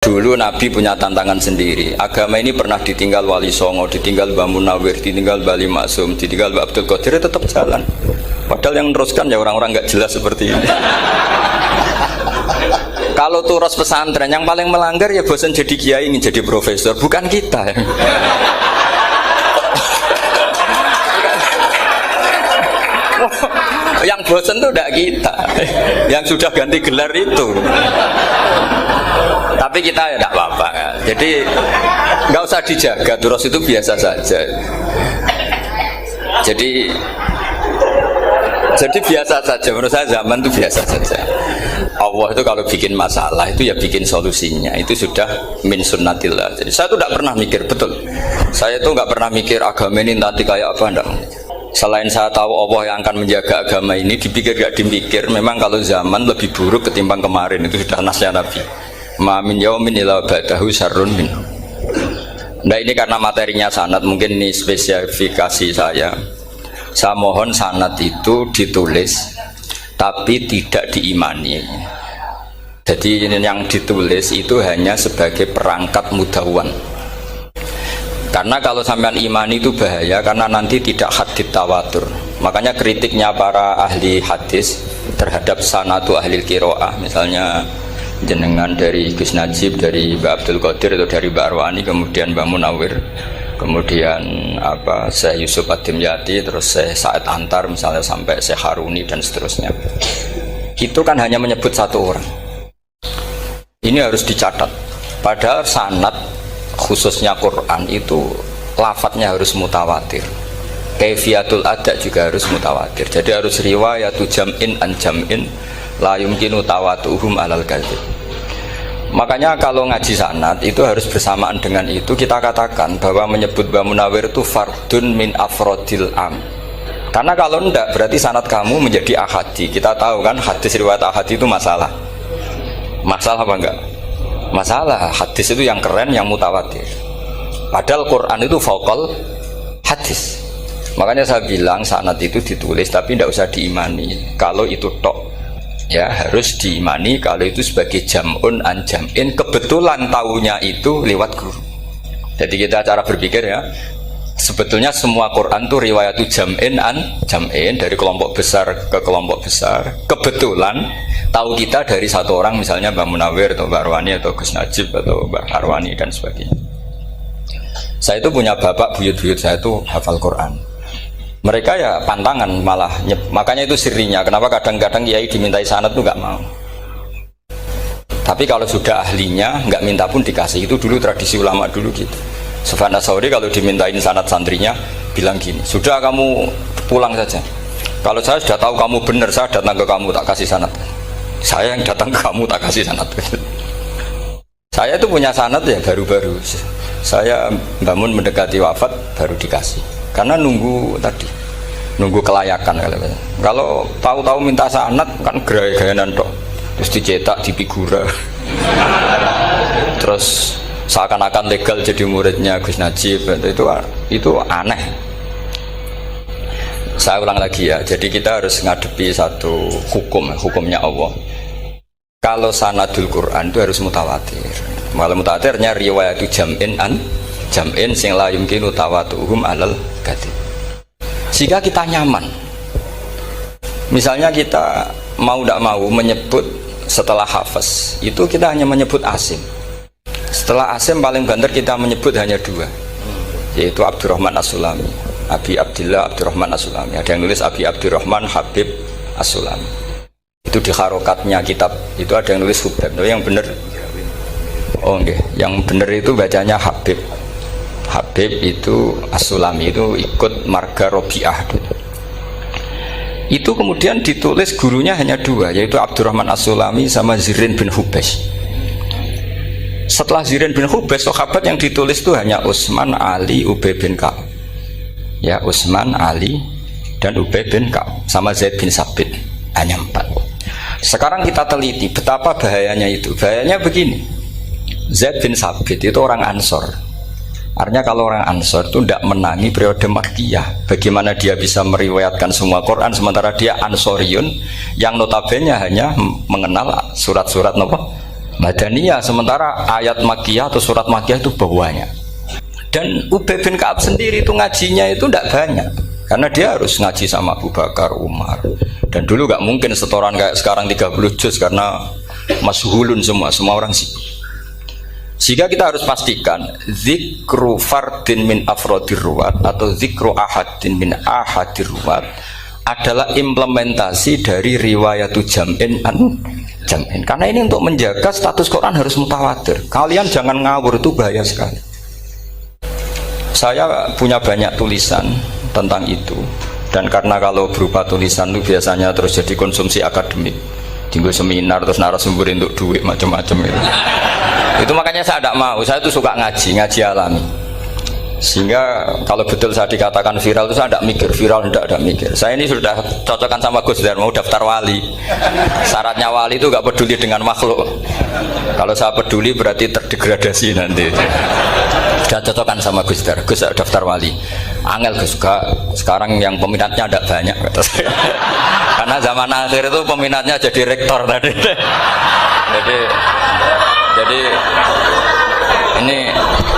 Dulu Nabi punya tantangan sendiri. Agama ini pernah ditinggal Wali Songo, ditinggal Mbah Munawir, ditinggal Bali Maksum, ditinggal Mbah Abdul Qadir, tetap jalan. Padahal yang meneruskan ya orang-orang nggak jelas seperti ini. Kalau turus pesantren yang paling melanggar ya bosan jadi kiai ingin jadi profesor, bukan kita. Yang bosan tuh tidak kita, yang sudah ganti gelar itu. Tapi kita ya tidak apa-apa ya. Jadi nggak usah dijaga, terus itu biasa saja. Jadi biasa saja, menurut saya zaman itu biasa saja. Allah itu kalau bikin masalah itu ya bikin solusinya, itu sudah min sunnatillah. Jadi saya itu tidak pernah mikir, betul. Saya itu nggak pernah mikir agama ini nanti kayak apa, enggak. Selain saya tahu Allah yang akan menjaga agama ini, dipikir gak dipikir, memang kalau zaman lebih buruk ketimbang kemarin, itu sudah nasnya Nabi. Ma min yaumin illa ba'dahu syarrun min. Nah ini karena materinya sanad, mungkin ini spesifikasi saya. Saya mohon sanad itu ditulis, tapi tidak diimani. Jadi yang ditulis itu hanya sebagai perangkat mudawwan. Karena kalau sampean imani itu bahaya, karena nanti tidak hadits tawatur. Makanya kritiknya para ahli hadis terhadap sanadu ahli qiraah, misalnya jenengan dari Gus Najib, dari Mbak Abdul Qadir atau dari Mbak Arwani, kemudian Mbak Munawir, kemudian Syekh Yusuf Ad-Dimyati, terus Syekh Sa'id Antar, misalnya sampai Syekh Haruni dan seterusnya. Itu kan hanya menyebut satu orang. Ini harus dicatat. Padahal sanad khususnya Quran itu lafadznya harus mutawatir, kaifiyatul ada juga harus mutawatir. Jadi harus riwayatu jam'in an jam'in la yumkinu tawatuhum alal kadzib. Makanya kalau ngaji sanad itu harus bersamaan dengan itu kita katakan bahwa menyebut Mbah Munawir itu fardun min afrodil am. Karena kalau enggak berarti sanad kamu menjadi ahadi. Kita tahu kan hadis riwayat ahadi itu masalah. Masalah apa enggak? Masalah. Hadis itu yang keren, yang mutawatir. Padahal Quran itu fauqal hadis. Makanya saya bilang sanad itu ditulis tapi tidak usah diimani. Kalau itu tok, ya harus diimani kalau itu sebagai jam'un an jam'in. Kebetulan tahunya itu lewat guru. Jadi kita cara berpikir ya, sebetulnya semua Quran itu riwayatu jam'in an jam'in, dari kelompok besar ke kelompok besar. Kebetulan tahu kita dari satu orang, misalnya Mbak Munawir atau Mbak Arwani atau Gus Najib atau Mbak Arwani dan sebagainya. Saya itu punya bapak, buyut-buyut saya itu hafal Quran. Mereka ya pantangan malah, makanya itu sirinya. Kenapa kadang-kadang kiai dimintai sanad itu nggak mau. Tapi kalau sudah ahlinya nggak minta pun dikasih. Itu dulu tradisi ulama dulu gitu. Sufyan Ats-Tsauri kalau dimintain sanad santrinya bilang gini, sudah kamu pulang saja. Kalau saya sudah tahu kamu benar, saya datang ke kamu tak kasih sanad. Saya yang datang ke kamu tak kasih sanad. Saya itu punya sanad ya baru-baru. Saya bangun mendekati wafat baru dikasih. Karena nunggu tadi, nunggu kelayakan. Kalau tahu-tahu minta sanad kan gaya-gayanan dok. Terus dicetak di figura. Terus seakan-akan legal jadi muridnya Gus Najib. Itu aneh. Saya ulang lagi ya. Jadi kita harus ngadepi satu hukumnya Allah. Kalau sanadul Quran itu harus mutawatir. Malah mutawatirnya riwayatu jam'in an jam'in sing la yumkinu tawatuhum alal kadzib. Jika kita nyaman, misalnya kita mau tidak mau menyebut setelah hafaz, itu kita hanya menyebut asim. Setelah asim paling banter kita menyebut hanya dua, yaitu Abdurrahman As-Sulami, Abi Abdillah Abdurrahman As-Sulami. Ada yang nulis Abi Abdurrahman Habib As-Sulami. Itu di harokatnya kitab itu ada yang nulis Hubab. Tapi yang benar, oh enggak, yang benar itu bacanya Habib. Habib itu As-Sulami, itu ikut marga Robi'ah. Itu kemudian ditulis gurunya hanya dua, yaitu Abdurrahman As-Sulami sama Zirin bin Hubes. Setelah Zirin bin Hubes, sahabat yang ditulis itu hanya Utsman, Ali, Ubay bin Ka'ab. Ya, Utsman, Ali dan Ubay bin Ka'ab sama Zaid bin Sabit, hanya 4. Sekarang kita teliti betapa bahayanya itu. Bahayanya begini, Zaid bin Sabit itu orang Ansor. Artinya kalau orang Ansor itu tidak menangi periode Makkiyah. Bagaimana dia bisa meriwayatkan semua Quran sementara dia Ansoriun yang notabene hanya mengenal surat-surat Madaniyah, sementara ayat Makkiyah atau surat Makkiyah itu bawahnya. Dan Ubay bin Ka'ab sendiri itu ngajinya itu tidak banyak, karena dia harus ngaji sama Abu Bakar, Umar, dan dulu nggak mungkin setoran kayak sekarang 30 juz karena masyhulun semua orang sibuk. Sehingga kita harus pastikan zikru fardin min afrodir ruwat atau zikru ahadin min ahadir ruwat adalah implementasi dari riwayatu jam'in an jam'in. Karena ini untuk menjaga status Quran harus mutawatir. Kalian jangan ngawur, itu bahaya sekali. Saya punya banyak tulisan tentang itu, dan karena kalau berupa tulisan itu biasanya terus jadi konsumsi akademik, tinggal seminar terus narasumber untuk duit macam-macam itu. Itu makanya saya tidak mau. Saya itu suka ngaji alami. Sehingga kalau betul saya dikatakan viral itu saya tidak mikir, viral tidak mikir. Saya ini sudah cocokkan sama Gus Dar, mau daftar wali. Syaratnya wali itu nggak peduli dengan makhluk. Kalau saya peduli berarti terdegradasi nanti. Sudah cocokkan sama Gus Dar, Gus daftar wali. Angel Gus, sekarang yang peminatnya tidak banyak kata saya. Karena zaman akhir itu peminatnya jadi rektor tadi. Jadi ini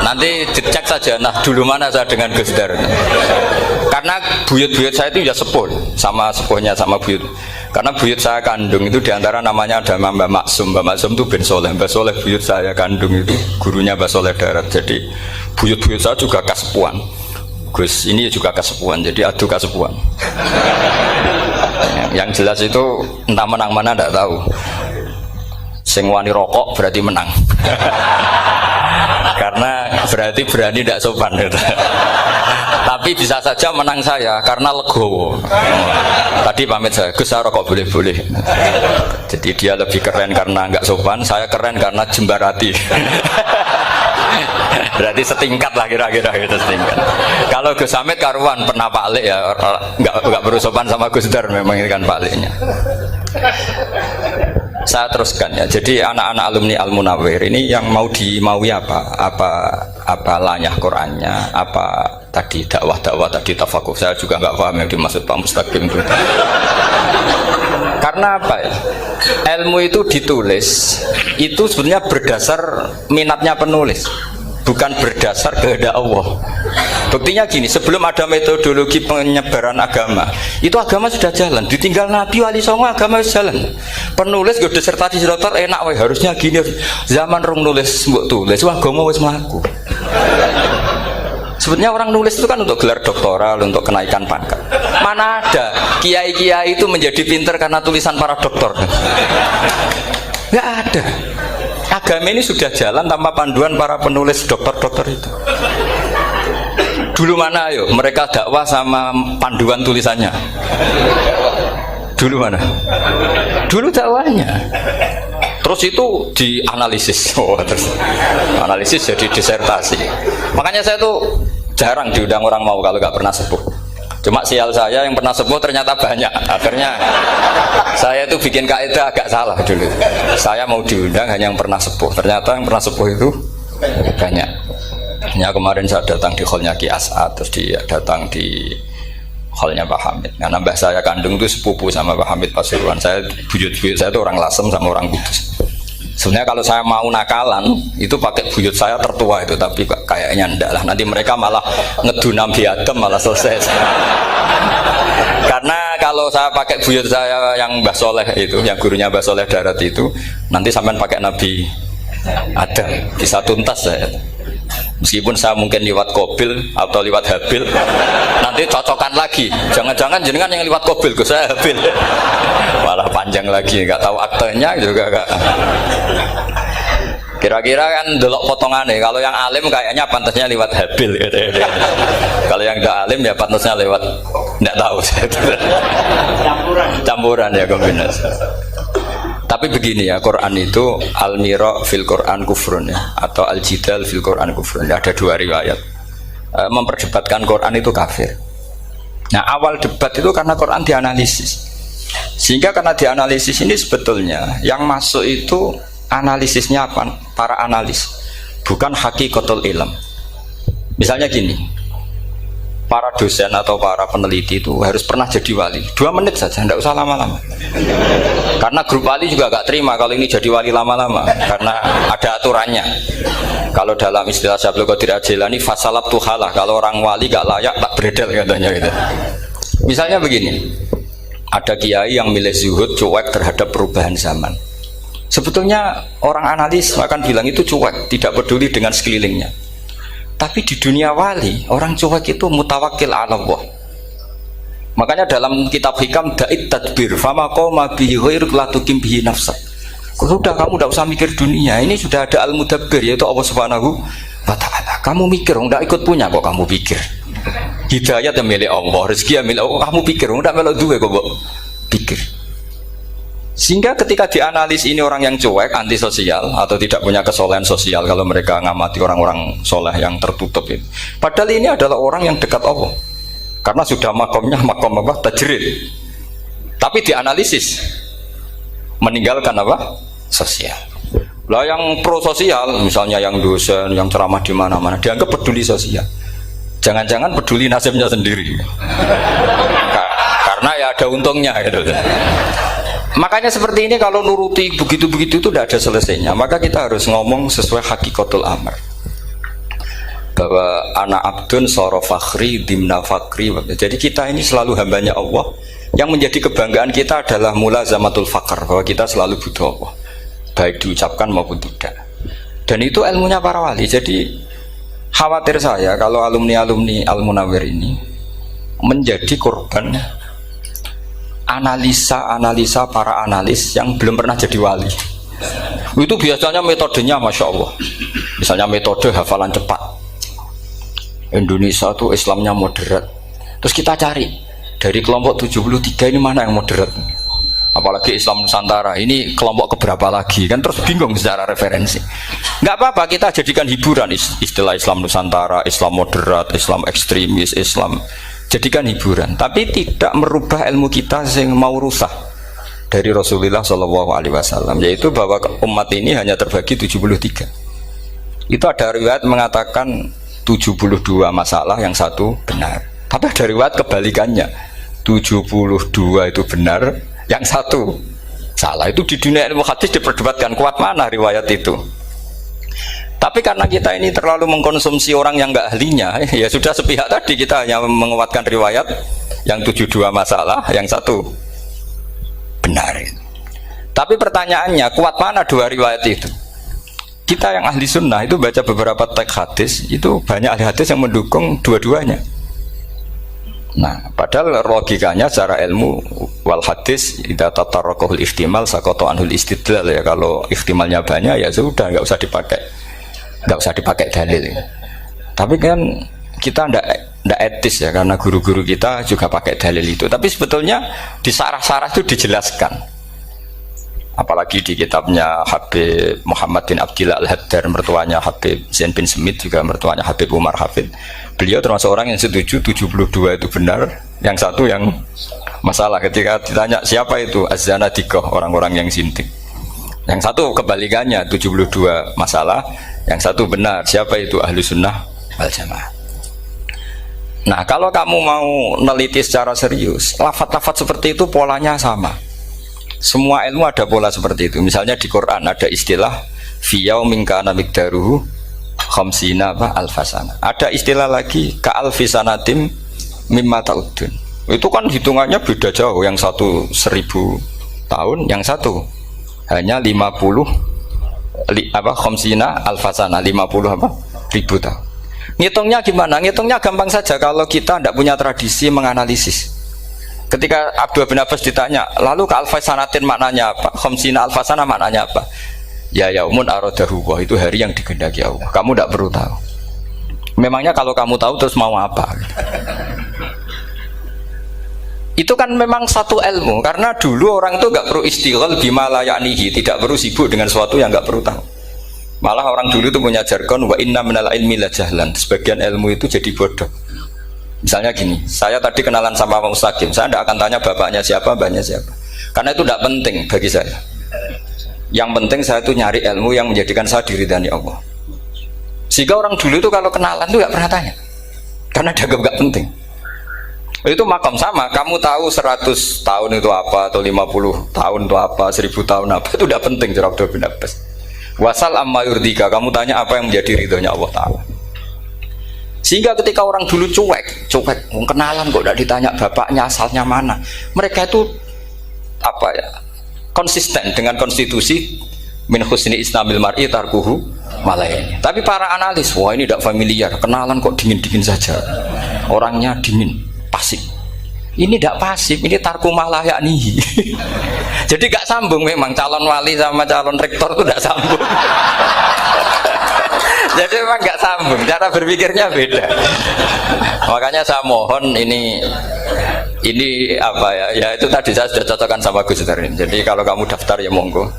nanti dicek saja, nah dulu mana saya dengan Gus Dar. Karena buyut-buyut saya itu ya sepuh, sama sepuhnya sama buyut. Karena buyut saya kandung itu diantara namanya ada Mbak Maksum. Mbak Maksum itu bin Soleh. Mbak Soleh buyut saya kandung itu gurunya Mbak Soleh Darat. Jadi buyut-buyut saya juga kasepuan. Gus ini juga kasepuan, jadi adu kasepuan. Yang jelas itu entah menang mana tidak tahu. Sing wani rokok berarti menang. Karena berarti berani tidak sopan gitu. Tapi bisa saja menang saya karena legowo. Tadi pamit saya, Gus saya rokok boleh-boleh. Jadi dia lebih keren karena nggak sopan, saya keren karena jembarati. Berarti setingkat lah kira-kira gitu, setingkat. Kalau Gus Hamid karuan pernah Pak Alik ya, nggak perlu sopan sama Gus Dar, memang ini kan Pak Aliknya. Saya teruskan ya. Jadi anak-anak alumni Al Munawwir ini yang mau dimaui apa lanyah Qurannya, apa tadi dakwah tadi tafakuh. Saya juga nggak paham yang dimaksud Pak Mustaqim itu. Karena apa ya? Ilmu itu ditulis itu sebenarnya berdasar minatnya penulis, bukan berdasar kehendak Allah. Buktinya gini, sebelum ada metodologi penyebaran agama, itu agama sudah jalan. Ditinggal Nabi Wali Songo agama sudah jalan. Penulis gue disertasi dokter enak, weh harusnya gini. Zaman rong nulis mbok tulis, wah agama wis mlaku. Sebetulnya orang nulis itu kan untuk gelar doktoral, untuk kenaikan pangkat. Mana ada kiai-kiai itu menjadi pinter karena tulisan para doktor? Nggak ada. Agama ini sudah jalan tanpa panduan para penulis dokter-dokter itu. Dulu mana ayo mereka dakwah sama panduan tulisannya? Dulu mana? Dulu dakwahnya. Terus itu dianalisis, terus analisis jadi disertasi. Makanya saya tuh jarang diundang orang mau kalau nggak pernah sepuh. Cuma sial saya yang pernah sepuh ternyata banyak. Akhirnya saya tuh bikin kaidah agak salah dulu. Saya mau diundang hanya yang pernah sepuh. Ternyata yang pernah sepuh itu banyak. Hanya kemarin saya datang di hallnya Ki As'ad, terus dia datang di hallnya Pak Hamid. Karena mbah saya kandung itu sepupu sama Pak Hamid Pasuruan. Saya buyut-buyut saya itu orang Lasem sama orang Kudus. Sebenarnya kalau saya mau nakalan itu pakai buyut saya tertua itu, tapi kayaknya enggak lah. Nanti mereka malah ngedunam Nabi Adam malah selesai. Karena kalau saya pakai buyut saya yang Mbah Soleh itu, yang gurunya Mbah Soleh Darat itu, nanti sampean pakai Nabi Adam bisa tuntas saya. Meskipun saya mungkin lewat Kobil atau lewat Habil, nanti cocokkan lagi. Jangan-jangan jenengan yang lewat Kobil, Gus saya Habil. Malah panjang lagi, nggak tahu aktenya juga nggak. Kira-kira kan delok potongannya. Kalau yang alim kayaknya pantasnya lewat Habil. Gitu. Kalau yang nggak alim ya pantasnya lewat nggak tahu. Campuran ya kombinasi. Tapi begini ya, Quran itu al-mira fil Quran kufrun ya, atau al-jidal fil Quran kufrun ya, ada dua riwayat. Memperdebatkan Quran itu kafir. Nah awal debat itu karena Quran dianalisis. Sehingga karena dianalisis ini sebetulnya yang masuk itu analisisnya apa? Para analis, bukan hakikatul ilm. Misalnya gini, para dosen atau para peneliti itu harus pernah jadi wali. 2 menit saja, tidak usah lama-lama. Karena grup wali juga gak terima kalau ini jadi wali lama-lama, karena ada aturannya. Kalau dalam istilah Syaikhul Qadir Al-Jilani, fasalab tuhalah, kalau orang wali gak layak tak beredel katanya gitu. Misalnya begini, ada kiai yang milih zuhud, cuek terhadap perubahan zaman. Sebetulnya orang analis akan bilang itu cuek, tidak peduli dengan sekelilingnya. Tapi di dunia wali, orang cuek itu mutawakkil ala Allah. Makanya dalam kitab hikam da'it tadbir, fama qoma bihi ghairuk la tuqim bihi nafsak. Sudah, kamu tidak usah mikir dunia, ini sudah ada al-mudabbir, yaitu Allah Subhanahu wa ta'ala. Kamu mikir, tidak ikut punya kok kamu pikir. Hidayat yang milik Allah, rezeki yang milik Allah, kamu pikir, tidak melok duwe kok pikir. Sehingga ketika dianalisis ini orang yang cuek, antisosial atau tidak punya kesolehan sosial, kalau mereka ngamati orang-orang soleh yang tertutup itu. Padahal ini adalah orang yang dekat Allah, karena sudah makomnya makom apa? Tajrid. Tapi dianalisis meninggalkan apa? Sosial. Lah yang pro sosial, misalnya yang dosen, yang ceramah di mana-mana, dianggap peduli sosial. Jangan-jangan peduli nasibnya sendiri. Karena ya ada untungnya gitu. Makanya seperti ini kalau nuruti begitu-begitu itu tidak ada selesainya. Maka kita harus ngomong sesuai hakikatul amr, bahwa anak abdun soro fakhri dimna fakri. Jadi kita ini selalu hambanya Allah. Yang menjadi kebanggaan kita adalah mulazamatul fakr, bahwa kita selalu butuh Allah, baik diucapkan maupun tidak. Dan itu ilmunya para wali. Jadi khawatir saya kalau alumni-alumni Al-Munawwir ini menjadi korban analisa para analis yang belum pernah jadi wali. Itu biasanya metodenya Masya Allah. Misalnya metode hafalan cepat. Indonesia tuh Islamnya moderat. Terus kita cari dari kelompok 73 ini mana yang moderat. Apalagi Islam Nusantara ini kelompok keberapa lagi, kan terus bingung secara referensi. Nggak apa-apa, kita jadikan hiburan istilah Islam Nusantara, Islam moderat, Islam ekstremis, Islam, jadikan hiburan, tapi tidak merubah ilmu kita yang mau rusak dari Rasulullah SAW, yaitu bahwa umat ini hanya terbagi 73. Itu ada riwayat mengatakan 72 masalah, yang satu benar. Tapi ada riwayat kebalikannya, 72 itu benar, yang satu salah. Itu di dunia ilmu hadis diperdebatkan kuat mana riwayat itu. Tapi karena kita ini terlalu mengkonsumsi orang yang nggak ahlinya, ya sudah sepihak tadi, kita hanya menguatkan riwayat yang 72 masalah, yang satu benar. Tapi pertanyaannya, kuat mana 2 riwayat itu? Kita yang ahli sunnah itu baca beberapa teks hadis, itu banyak ahli hadis yang mendukung dua-duanya. Nah, padahal logikanya secara ilmu wal hadis idza tatarraqahul ihtimal saqata anhul istidlal, ya kalau ihtimalnya banyak ya sudah nggak usah dipakai dalil. Tapi kan kita ndak etis ya, karena guru-guru kita juga pakai dalil itu. Tapi sebetulnya di sarah-sarah itu dijelaskan. Apalagi di kitabnya Habib Muhammad bin Abdillah Al-Haddar, mertuanya Habib Zain bin Smith, juga mertuanya Habib Umar Hafid. Beliau termasuk orang yang setuju 72 itu benar, yang satu yang masalah. Ketika ditanya siapa itu Az-Zanadiqah, orang-orang yang sintik. Yang satu kebalikannya, 72 masalah, yang satu benar, siapa itu Ahlu Sunnah wal Jamaah. Nah, kalau kamu mau neliti secara serius, lafaz-lafaz seperti itu polanya sama. Semua ilmu ada pola seperti itu. Misalnya di Quran ada istilah fi yaumin kana miqdaruhu khamsina alfasana. Ada istilah lagi ka'alfisanatim mimma ta'udun. Itu kan hitungannya beda jauh, yang satu 1000 tahun, yang satu hanya 50 khamsina alfasana, 50 ribu tahun. Ngitungnya gimana? Ngitungnya gampang saja kalau kita tidak punya tradisi menganalisis. Ketika Abdul bin Abbas ditanya, lalu ke alfasanatin maknanya apa? Khamsina alfasana maknanya apa? Ya yaumun aradahu, itu hari yang dikehendaki Allah. Kamu tidak perlu tahu. Memangnya kalau kamu tahu terus mau apa? Itu kan memang satu ilmu, karena dulu orang itu nggak perlu istighal bima la ya'nihi, tidak perlu sibuk dengan sesuatu yang nggak perlu tahu. Malah orang dulu itu punya jargon wa inna minal ilmi la jahlan. Sebagian ilmu itu jadi bodoh. Misalnya gini, saya tadi kenalan sama Pak Mustaqim, saya tidak akan tanya bapaknya siapa, mbaknya siapa, karena itu tidak penting bagi saya. Yang penting saya itu nyari ilmu yang menjadikan saya diridani Allah. Sehingga orang dulu itu kalau kenalan itu nggak pernah tanya, karena dianggap nggak penting. Itu makam sama, kamu tahu 100 tahun itu apa, atau 50 tahun itu apa, 1000 tahun apa, itu tidak penting cara Abdullah bin Abbas. Wasal amma yurdika, kamu tanya apa yang menjadi ridhonya Allah Ta'ala. Sehingga ketika orang dulu cuek, kenalan kok tidak ditanya bapaknya asalnya mana, mereka itu apa ya, konsisten dengan konstitusi min husni islamil mar'i tarkuhu malaini. Tapi para analis, wah ini tidak familiar, kenalan kok dingin-dingin saja, orangnya dingin, pasif. Ini tidak pasif, ini tarku malah yakni. Jadi gak sambung memang calon wali sama calon rektor itu tidak sambung. Jadi memang gak sambung, cara berpikirnya beda. Makanya saya mohon ini apa ya? Ya itu tadi saya sudah cocokkan sama Gus Darin. Jadi kalau kamu daftar ya monggo.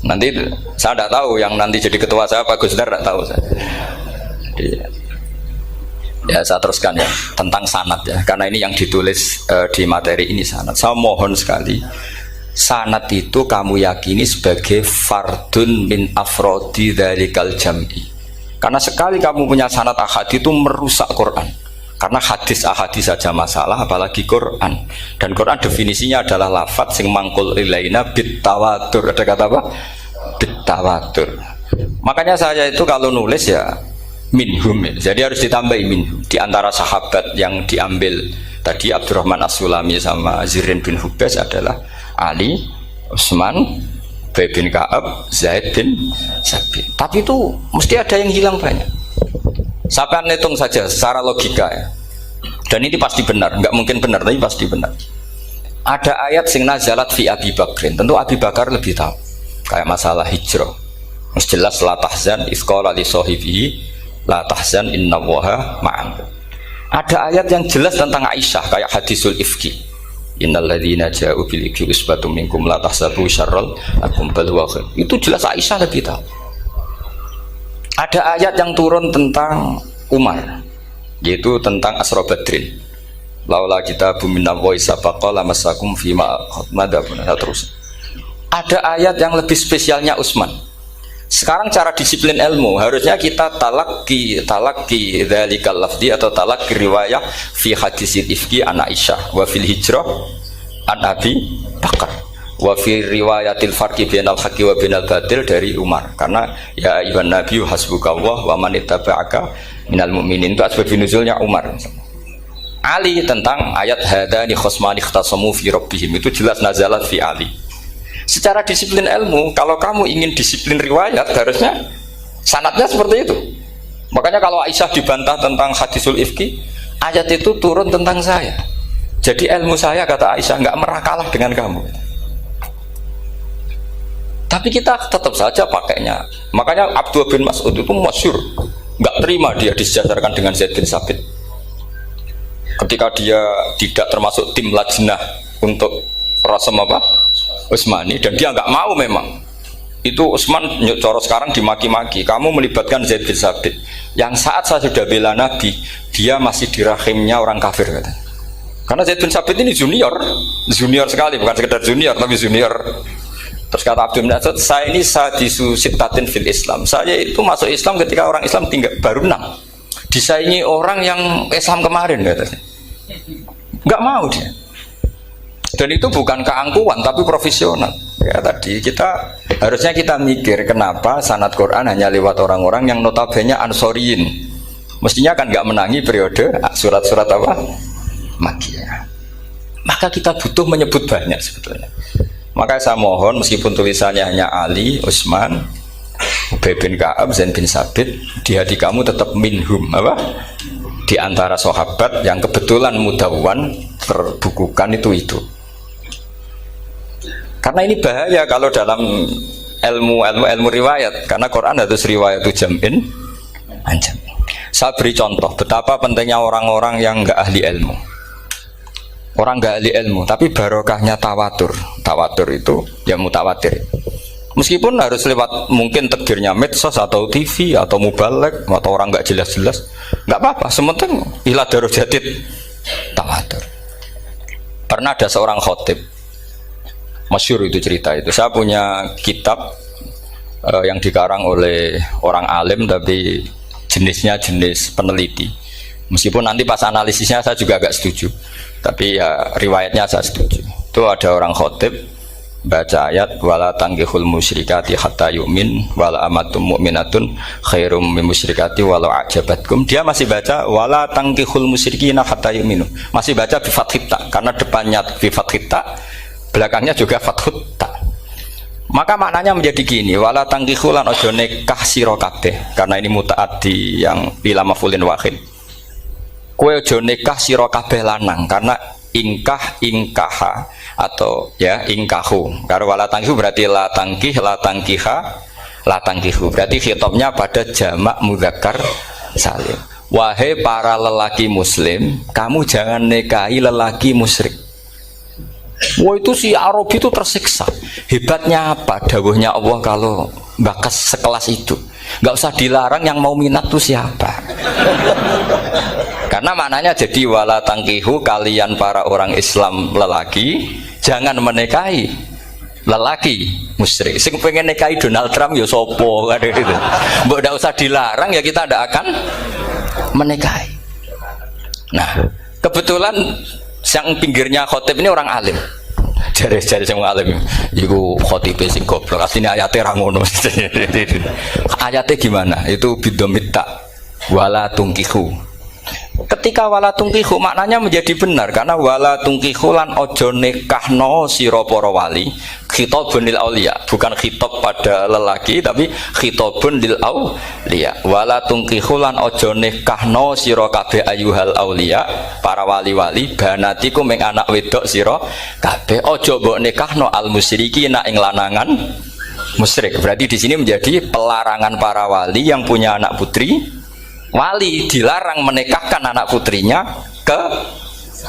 Nanti saya tidak tahu yang nanti jadi ketua saya Pak Gus Dar, tidak tahu saya. Jadi, ya saya teruskan ya tentang sanad ya, karena ini yang ditulis di materi ini sanad. Saya mohon sekali, sanad itu kamu yakini sebagai fardun min afrodi dzalikal jam'i. Karena sekali kamu punya sanad ahad itu merusak Quran. Karena hadis ahadis saja masalah, apalagi Quran. Dan Quran definisinya adalah lafadz sing mangkul ilaina bit tawatur. Ada kata apa? Bit tawatur. Makanya saya itu kalau nulis ya minhum, jadi harus ditambahi minhum. Di antara sahabat yang diambil tadi Abdurrahman As-Sulami sama Zirin bin Hubes adalah Ali, Utsman, Ubay bin Ka'ab, Zaid bin Sabit. Tapi itu mesti ada yang hilang banyak. Sampai hitung saja secara logika ya. Dan ini pasti benar, nggak mungkin benar tapi pasti benar. Ada ayat sing nazalat fi Abi Bakrin, tentu Abi Bakar lebih tahu. Kayak masalah hijrah. Mas jelas la tahzan isqala li sahibihi la tahzan innallaha ma'an. Ada ayat yang jelas tentang Aisyah kayak hadisul ifki. Innal ladzina ja'u bil ifki usbatum minkum la tahsabu syarral lakum bal huwa khair. Itu jelas Aisyah lebih tahu. Ada ayat yang turun tentang Umar, yaitu tentang Asra Badrin. Laula kita bumina waisa baqala masakum fima khatmadabun terus. Ada ayat yang lebih spesialnya Utsman. Sekarang cara disiplin ilmu harusnya kita talaqi dzalikal lafzi atau talaqi riwayah fi hadisil ifki an Aisyah wa fil hijrah an Abi Bakar. Wa fi riwayatil farqi bainal haqqi wa bainal batil dari Umar, karena ya ayyuhan nabiyyu hasbukallah wa man ittaba'aka minal mu'minin, itu asbab nuzulnya Umar. Ali tentang ayat hadani khosmani ikhtasamu fi rabbihim, itu jelas nazalat fi Ali. Secara disiplin ilmu, kalau kamu ingin disiplin riwayat harusnya sanadnya seperti itu. Makanya kalau Aisyah dibantah tentang hadisul ifki, ayat itu turun tentang saya. Jadi ilmu saya, kata Aisyah, nggak merah kalah dengan kamu. Tapi kita tetap saja pakainya. Makanya Abdullah bin Mas'ud itu masyhur, nggak terima dia disejajarkan dengan Zaid bin Sabit. Ketika dia tidak termasuk tim lajnah untuk Rasam apa? Utsmani, dan dia nggak mau memang. Itu Utsman coro sekarang dimaki-maki, kamu melibatkan Zaid bin Sabit. Yang saat saya sudah bela Nabi, dia masih di rahimnya orang kafir katanya. Karena Zaid bin Sabit ini junior sekali, bukan sekedar junior tapi junior. Terus kata Abdul bin Asad, saya ini sadisu sittatin fil Islam. Saya itu masuk Islam ketika orang Islam tinggal baru 6. Disaingi orang yang Islam kemarin katanya. Enggak mau dia. Dan itu bukan keangkuhan tapi profesional. Ya tadi harusnya kita mikir kenapa sanad Quran hanya lewat orang-orang yang notabene ansoriyin. Mestinya kan enggak menangi periode surat-surat apa? Makkiyah. Maka kita butuh menyebut banyak sebetulnya. Maka saya mohon meskipun tulisannya hanya Ali, Utsman, Ubay bin Ka'ab, Zaid bin Sabit, di hati kamu tetap minhum apa? Di antara sahabat yang kebetulan mudawwan terbukukan itu. Karena ini bahaya kalau dalam ilmu riwayat, karena Quran harus riwayat itu jam'in anjam. Saya beri contoh betapa pentingnya orang-orang yang enggak ahli ilmu. Orang nggak ahli ilmu, tapi barokahnya tawatur. Tawatur itu ya mutawatir. Meskipun harus lewat mungkin takdirnya medsos atau TV atau mubalek atau orang nggak jelas-jelas, nggak apa-apa. Sementing ila darajatid tawatur. Pernah ada seorang khotib, masyhur itu cerita itu. Saya punya kitab yang dikarang oleh orang alim tapi jenisnya jenis peneliti. Meskipun nanti pas analisisnya saya juga agak setuju, tapi ya riwayatnya saya setuju. Itu ada orang khotib baca ayat wala tangkihul musyrikati hatta yu'min wala amatum mu'minatun khairum min musyrikati walau ajabatkum. Dia masih baca wala tangkihul musyrikina hatta yu'minu. Masih baca bi fathit ta, karena depannya bi fathit ta, belakangnya juga fathut ta. Maka maknanya menjadi gini, wala tangkihul lan ojo nikah sira kabeh, karena ini mutaaddi yang ila maf'ulin wahid. Kowe ojo nikah sira kabeh lanang, karena ingkah ingkaha atau ya ingkahu. Karena wala tangkihu berarti la tangkih, la tangkiha, la tangkihu. Berarti khitabnya pada jamak mudzakkar salim. Wahai para lelaki muslim, kamu jangan nikahi lelaki musyrik. Wah, itu si Arabi itu tersiksa. Hebatnya apa? Dawuhnya Allah kalau bakas sekelas itu. Nggak usah dilarang, yang mau minat tuh siapa? Karena maknanya jadi wala tangkihu, kalian para orang Islam lelaki jangan menikahi lelaki musyrik. Sing pengen nikahi Donald Trump ya sopo kan gitu. Mbok ndak usah dilarang ya kita ndak akan menikahi. Nah, kebetulan yang pinggirnya khotib ini orang alim. Jari-jari sing alim iku khotibe sing goblok. Asline ayate ra ngono. Ayate gimana? Itu bidomitta wala tungkihu. Ketika wala tungkihu maknanya menjadi benar, karena wala tungkihu lan ojo nikahno sira para wali, khitabun lil auliya, bukan khitab pada lelaki tapi khitabun lil auliya. Wala tungkihu lan ojo nikahno sira kabeh ayuhal auliya, para wali-wali, banatiku ming anak wedok sira kabeh, ojo mbok nikahno al musyrikina ing lanangan musyrik. Berarti di sini menjadi pelarangan para wali yang punya anak putri. Wali dilarang menikahkan anak putrinya ke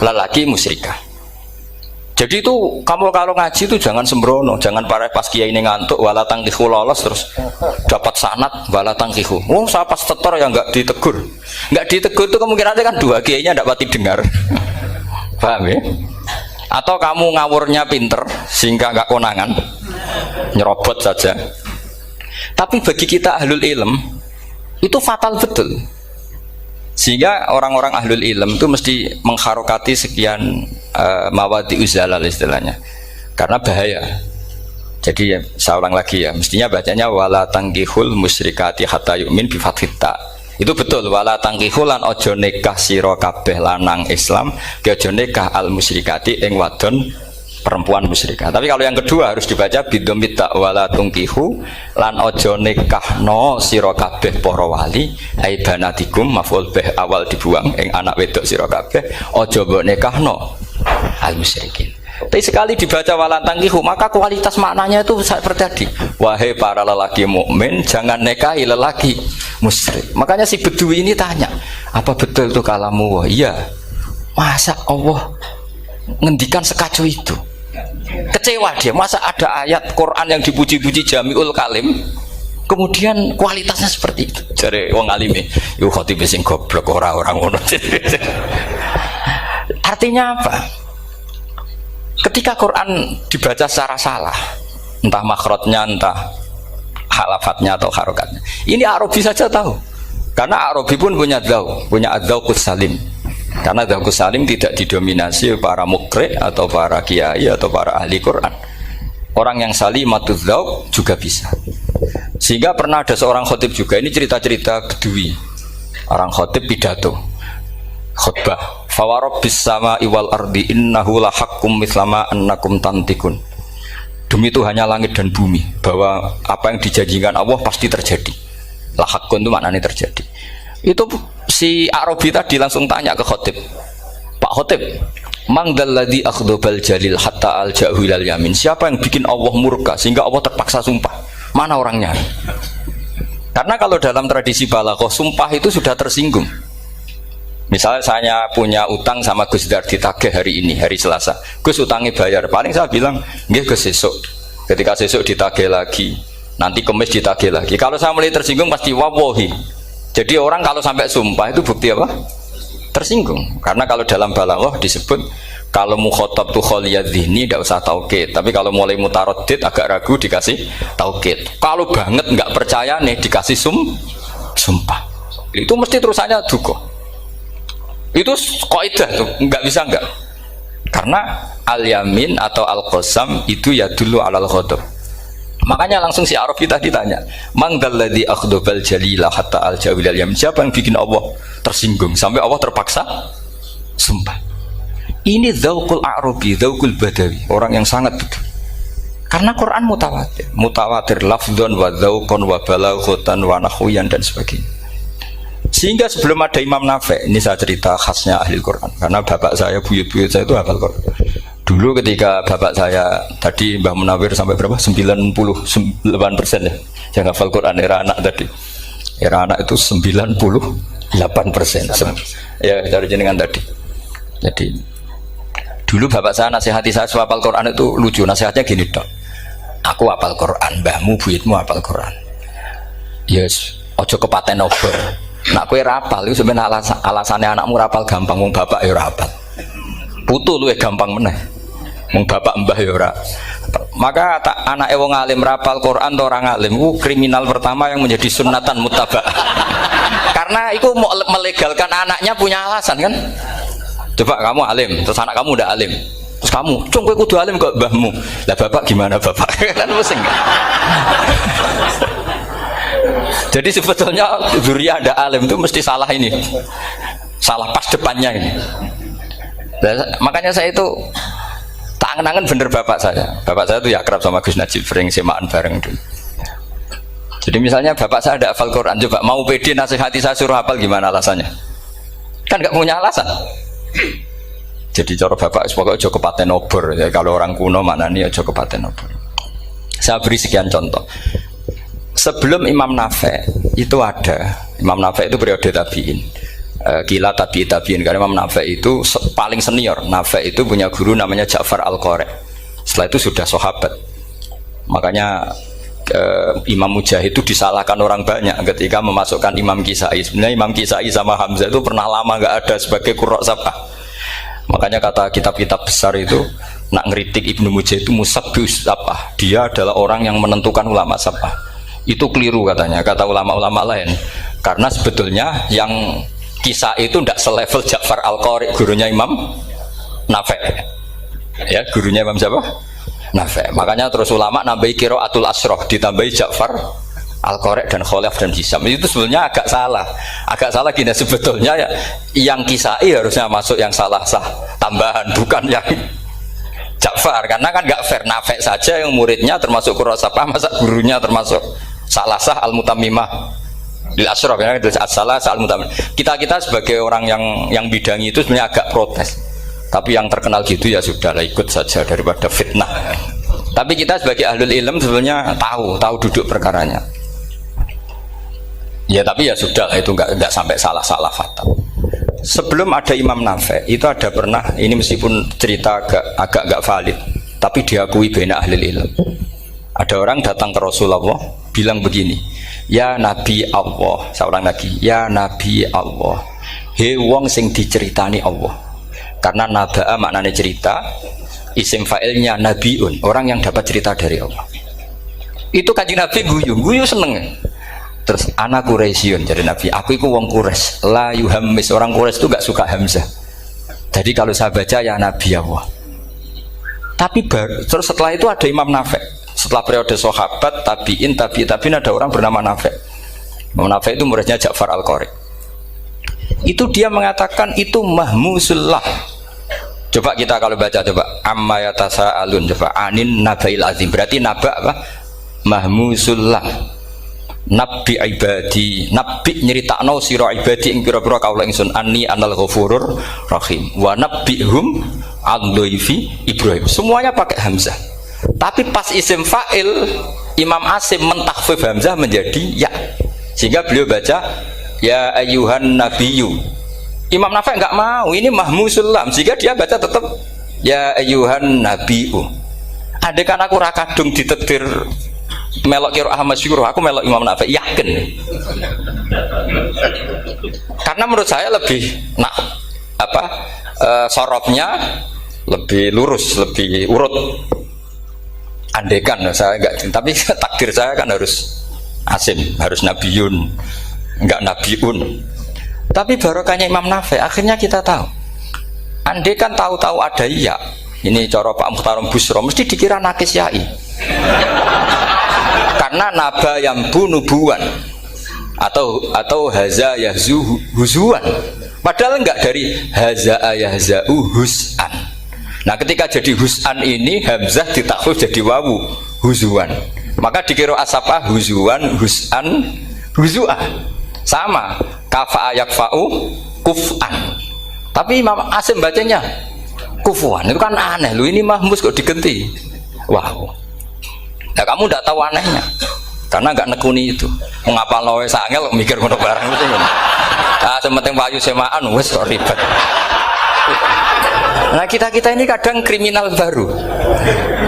lelaki musyrikah. Jadi itu kamu kalau ngaji itu jangan sembrono, jangan pas kiai ini ngantuk wala tangkihu lolos terus dapat sanad wala tangkihu. Oh, saya pas setor yang nggak ditegur itu kemungkinannya kan dua kiainya tidak pati dengar. Paham ya? Atau kamu ngawurnya pinter sehingga nggak konangan, nyerobot saja. Tapi bagi kita ahlul ilm itu fatal betul, sehingga orang-orang ahlul ilm itu mesti mengharokati sekian mawadi uzalal istilahnya, karena bahaya. Jadi ya, saya ulang lagi ya, mestinya bacanya wala tangkihul musyrikati hatta yu'min bi fathita. Itu betul, wala tangkihul lan ojo nikah sira kabeh lanang Islam ke ojo nikah al musyrikati ing wadon perempuan musyrikah. Tapi kalau yang kedua harus dibaca bidomita wala tungkihu lan ojo nikahno sira kabeh para wali ai banatikum maf'ul bih awal dibuang ing anak wedok sira kabeh ojo mbok nikahno al musyrikin. Tapi sekali dibaca wala tangkihu maka kualitas maknanya itu seperti tadi, wahai para lelaki mukmin jangan nikahi lelaki musyrik. Makanya si Bedui ini tanya, apa betul itu kalamu? Iya. Masa Allah ngendikan sekacau itu? Kecewa dia, masa ada ayat Quran yang dipuji-puji jami'ul kalim kemudian kualitasnya seperti itu. Jare wong alime yo khotib sing goblok orang ngono. Artinya apa? Ketika Quran dibaca secara salah, entah makhrajnya, entah halafatnya atau harokatnya, ini Arabi saja tahu, karena Arabi pun punya adzauqus salim. Karena dzauqus salim tidak didominasi para mukri atau para kiai atau para ahli Quran. Orang yang salimatuz dzauq juga bisa. Sehingga pernah ada seorang khotib juga, ini cerita-cerita Bedui. Orang khotib pidato khutbah, fawarabbis sama'i wal ardi innahu lahaqqum mislama annakum tantikun. Demi Tuhannya langit dan bumi, bahwa apa yang dijanjikan Allah pasti terjadi. Lahaqqun itu maknanya terjadi. Itu si Arabi tadi langsung tanya ke khotib, Pak khotib, mangdalladzi akhdobal jalil hatta al-ja'hu ilal yamin. Siapa yang bikin Allah murka sehingga Allah terpaksa sumpah? Mana orangnya? Karena kalau dalam tradisi balaghah, sumpah itu sudah tersinggung. Misalnya saya punya utang sama Gus Dar ditagih hari ini, hari Selasa. Gus utangnya bayar, paling saya bilang nggih Gus sesuk. Ketika sesuk ditagih lagi, nanti Kamis ditagih lagi. Kalau saya mulai tersinggung pasti wawahi. Jadi orang kalau sampai sumpah itu bukti apa? Tersinggung. Karena kalau dalam balaghah disebut kalau mukhatab tuh khaliyadz dzihni tidak usah taukid, tapi kalau mulai mutaraddid agak ragu dikasih taukid. Kalau banget nggak percaya nih dikasih sumpah. Itu mesti terusannya duga. Itu kaidah tuh, nggak bisa nggak. Karena al-yamin atau al-qasam itu ya dulu alal ghadab. Makanya langsung si Arafi tadi ditanya, "Man dzalladzi akhdabal jalila hatta al-jawil al-yamin?" Siapa yang bikin Allah tersinggung sampai Allah terpaksa sumpah? Ini dzauqul Arabi, dzauqul Badawi, orang yang sangat betul. Karena Quran mutawatir lafdzon wa dzauqon wa balaghatan wa nahwiyan dan sebagainya. Sehingga sebelum ada Imam Nafi', ini saya cerita khasnya ahli Quran, karena bapak saya, buyut-buyut saya itu hafal Quran. Dulu ketika bapak saya tadi Mbah Munawir sampai berapa? 98% ya. Yang hafal Quran era anak tadi. Era anak itu 98%. Ya, dari jenengan tadi. Jadi dulu bapak saya nasihati saya hafal Quran itu lucu, nasihatnya gini, Dok. Aku hafal Quran, mbahmu buyutmu hafal Quran. Yes, ojo kepaten obor. Nak kowe rapal itu sebenarnya alasannya anakmu rapal gampang, wong bapak ya rapal. Putu luwih gampang meneh. Wong bapak mbah ya ora. Maka anake wong alim rapal Quran atau orang alim itu kriminal pertama yang menjadi sunnatan muttaba'ah. Karena itu mau melegalkan anaknya punya alasan kan. Coba kamu alim, terus anak kamu udah alim. Terus kamu, "Cung kowe kudu alim kok mbahmu." Lah bapak gimana bapak? Kan pusing. Jadi sebetulnya dzurriyyah ada alim itu mesti salah ini. Salah pas depannya ini. Dan makanya saya itu tak angen-angen bener bapak saya. Bapak saya itu ya akrab sama Gus Najib, sering semaan bareng dulu. Jadi misalnya bapak saya ada hafal Quran, coba mau pede nasihati saya suruh hafal gimana alasannya? Kan nggak punya alasan. Jadi cara bapak pokoknya ojo kepaten obor ya, kalau orang kuno mana nih ojo kepaten obor. Saya beri sekian contoh. Sebelum Imam Nafi' itu ada, Imam Nafi' itu periode tabi'in, kila tabi'in, karena Imam Nafi' itu paling senior. Nafi' itu punya guru namanya Ja'far Al-Qari. Setelah itu sudah sahabat. Makanya Imam Mujahid itu disalahkan orang banyak ketika memasukkan Imam Kisai. Sebenarnya Imam Kisai sama Hamzah itu pernah lama nggak ada sebagai qurra sab'ah. Makanya kata kitab-kitab besar itu nak ngeritik Ibnu Mujahid itu musabbius sab'ah. Dia adalah orang yang menentukan ulama sab'ah. Itu keliru katanya, kata ulama-ulama lain. Karena sebetulnya yang Kisah itu tidak selevel Ja'far Al-Qari, gurunya Imam Nafi'. Ya, gurunya Imam siapa? Nafi'. Makanya terus ulama nambahi qiraatul asroh, ditambahi Ja'far Al-Qari dan Khalaf dan Hisam. Itu sebenarnya agak salah. Agak salah gini, sebetulnya ya, yang Kisah harusnya masuk yang salah sah tambahan, bukan yang Ja'far, karena kan nggak fair. Nafi' saja yang muridnya termasuk Qurrasapah, masa gurunya termasuk salah sah al-mutammimah lil asyraf, ya, salah sah al-mutammimah. Kita sebagai orang yang bidangi itu sebenarnya agak protes, tapi yang terkenal gitu ya sudahlah, ikut saja daripada fitnah. Tapi kita sebagai ahlul ilm sebenarnya tahu duduk perkaranya. Ya tapi ya sudah, itu nggak sampai salah fatal. Sebelum ada Imam Nafi' itu ada pernah, ini meskipun cerita agak nggak valid, tapi diakui baina ahlul ilm. Ada orang datang ke Rasulullah bilang begini, "Ya Nabi Allah," seorang lagi, "Ya Nabi Allah, he wong sing diceritani Allah." Karena naba'a maknanya cerita, isim fa'ilnya nabiun, orang yang dapat cerita dari Allah. Itu Kanjeng Nabi guyu seneng. Terus anak Quraisyun, jadi Nabi, aku itu wong Quraisy, la yuhammis, orang Quraisy itu gak suka hamzah. Jadi kalau saya baca ya Nabi Allah. Tapi terus setelah itu ada Imam Nafi'. Setelah periode sahabat, tabi'in ada orang bernama Nafi'. Imam Nafi' itu muridnya Ja'far Al-Qari. Itu dia mengatakan itu mahmusullah. Coba kita kalau baca, coba amma yatasa'alun, coba anin nabail azim, berarti naba apa? Mahmusullah. Nabi ibadi, nabi nyeritakno sira ibadi ing pira-pira kaula ingsun anni anal ghafurur rahim wa nabbihum an dhaifi Ibrahim. Semuanya pakai hamzah. Tapi pas isim fa'il Imam Asim mentakhfif hamzah menjadi ya, sehingga beliau baca ya ayyuhan nabiyyu. Imam Nafi' enggak mau, ini mahmusul lam, sehingga dia baca tetap ya ayyuhan nabiyyu. Andai kan aku ra kadung ditetir melok qiraah masyhur, aku melok Imam Nafi', yakin. Karena menurut saya lebih sorofnya lebih lurus, lebih urut. Andekan saya enggak, tapi takdir saya kan harus Asim, harus Nabiun, enggak Nabiun. Tapi barokahnya Imam Nafi, akhirnya kita tahu. Andai kan tahu-tahu ada iya, ini cara Pak Muhtarom Busro, mesti dikira nakis yai. Karena naba yang bunubuan atau haza yahzu huzuan. Padahal enggak, dari haza yahza'u hus'an. Nah ketika jadi hus'an ini hamzah ditakhfif jadi wawu huzuan. Maka dikira asapa huzuan hus'an huzu'an. Sama kafa yakfa'u kuf'an. Tapi Imam Asim bacanya kufuan. Itu kan aneh. Lu ini mahmus kok digenti. Wow. Nah kamu tidak tahu anehnya. Karena nggak nekuni itu. Mengapa lo sangel mikir ngono barang itu. Ah sementing payu semaan wes kok ribet. Nah kita ini kadang kriminal baru.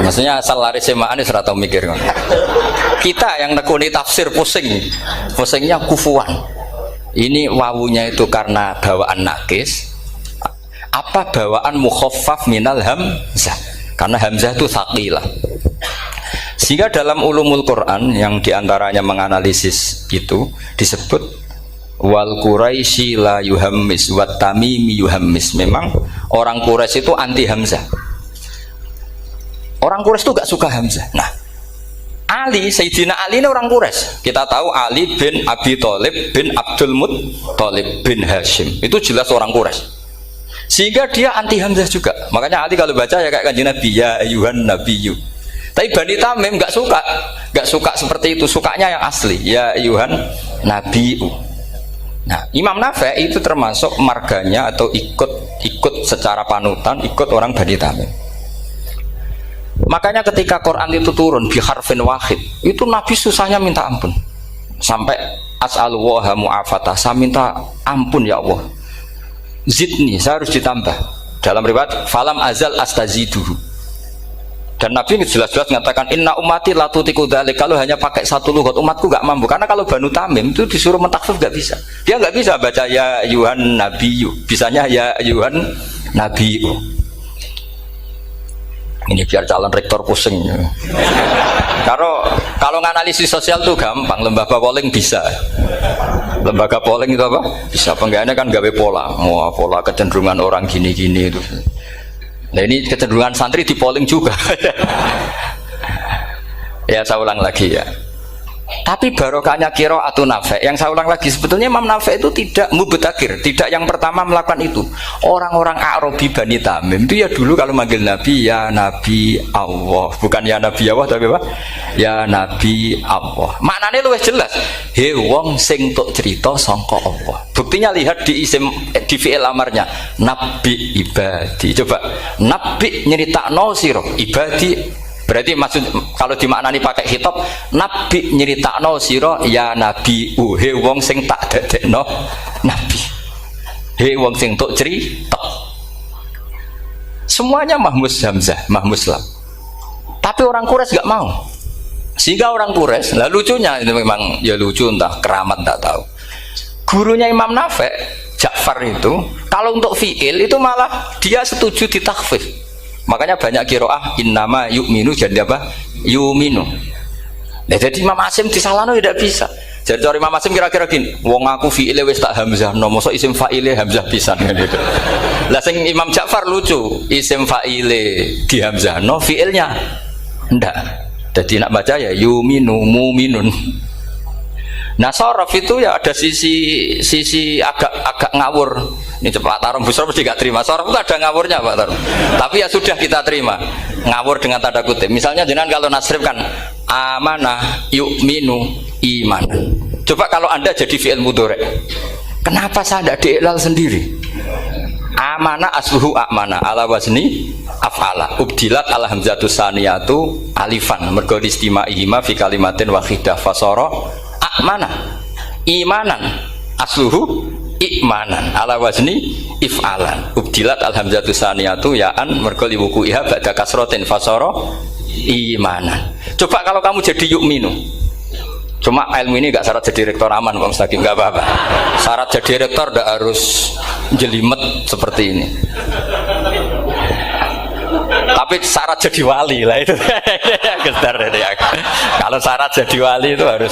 Maksudnya asal lari semaan ini serata mikir. Kita yang nekuni tafsir pusingnya kufuan. Ini wawunya itu karena bawaan nakis. Apa bawaan mukhaffaf minal hamzah? Karena hamzah itu tsaqilah. Sehingga dalam ulumul Quran yang diantaranya menganalisis itu disebut wal Quraisy la yuhammis wat tamimi yuhammis. Memang orang Quraisy itu anti hamzah. Orang Quraisy itu gak suka hamzah. Nah, Ali, Sayyidina Ali ini orang Quraisy. Kita tahu Ali bin Abi Thalib bin Abdul Muttalib bin Hashim. Itu jelas orang Quraisy. Sehingga dia anti hamzah juga. Makanya Ali kalau baca ya kayak Kanjeng Nabi, ya ayyuhan nabiyyu. Tapi Bani Tamim nggak suka seperti itu. Sukanya yang asli, ya ayyuhan nabiyyu. Nah, Imam Nafi itu termasuk marganya atau ikut secara panutan, ikut orang Bani Tamim. Makanya ketika Quran itu turun bi harfin wahid, itu Nabi susahnya minta ampun. Sampai as'alullaha mu'afatah, saya minta ampun ya Allah. Zidni, saya harus ditambah. Dalam riwayat falam azal astaziduhu. Dan Nabi jelas-jelas mengatakan inna ummati la tutiku dzalik. Kalau hanya pakai satu lughat umatku gak mampu. Karena kalau Banu Tamim itu disuruh mentakhfif gak bisa. Dia gak bisa baca ya ayyuhan nabiyyu. Bisanya ya ayyuhan nabiyyu. Ini biar calon rektor pusing. Kalau nganalisis sosial tuh gampang, lembaga polling bisa. Lembaga polling itu apa? Bisa. Penggawaannya kan gawe pola. Pola kecenderungan orang gini-gini itu. Nah ini kecenderungan santri di polling juga. Ya saya ulang lagi ya. Tapi barokahnya qiraatun Nafi. Yang saya ulang lagi, sebetulnya Imam Nafi itu tidak mubtakir, tidak yang pertama melakukan itu. Orang-orang Arabi Bani Tamim itu ya dulu kalau manggil Nabi ya Nabi Allah, bukan ya Nabi Allah tapi apa? Ya Nabi Allah. Maknanya luwih jelas. He wong sing tok cerita sangka Allah. Buktinya lihat di isim di fi'il amarnya Nabi ibadi. Coba Nabi nyeritakno sira ibadi. Berarti maksud kalau dimaknani pakai khitab Nabi nyeritakno sira ya Nabi he wong sing tak dadekno Nabi. He wong sing tok cerita. Semuanya mahmus hamzah, mahmus lam. Tapi orang Quraisy gak mau. Sehingga orang Quraisy, lah lucunya itu memang ya lucu entah keramat tak tahu. Gurunya Imam Nafi, Ja'far itu, kalau untuk fi'il itu malah dia setuju ditakhfif. Makanya banyak qiraah innama yu'minu jadi apa? Yu'minu. Nah, jadi Imam Asim disalahno tidak bisa. Jadi Imam Asim kira-kira gini, wong aku fi'ile wis tak hamzah, no mosok isim fa'ile hamzah pisan gitu. Lah sing Imam Ja'far lucu, isim fa'ile di hamzah, no fi'ilnya ndak. Jadi nak baca ya yu'minu mu'minun. Nah sorof itu ya ada sisi agak ngawur. Ini Pak Tarom Busro mesti gak terima. Sorof itu ada ngawurnya Pak Tarom. Tapi ya sudah kita terima. Ngawur dengan tanda kutip. Misalnya jenengan kalau nasrif kan amanah yu'minu imanan. Coba kalau Anda jadi fi'il mudhari. Kenapa saya tidak diiklal sendiri? Amanah asluhu amana ala wazni af'ala. Ubdilat al hamzatus saniyatu alifan. Mergo istimaihima fi kalimatin wahidah fasara amana imanan asluhu imanan ala wazni if'alan ubdilat al hamzatu saniyatu ya'an mergo liwuku'iha ba'da kasratin fasara imanan. Coba kalau kamu jadi yu'minu. Cuma ilmu ini gak syarat jadi rektor aman Pak Mustaqim, gak apa-apa. Syarat jadi rektor gak harus jelimet seperti ini. Tapi syarat jadi wali lah itu. Gedar ya. Kalau syarat jadi wali itu harus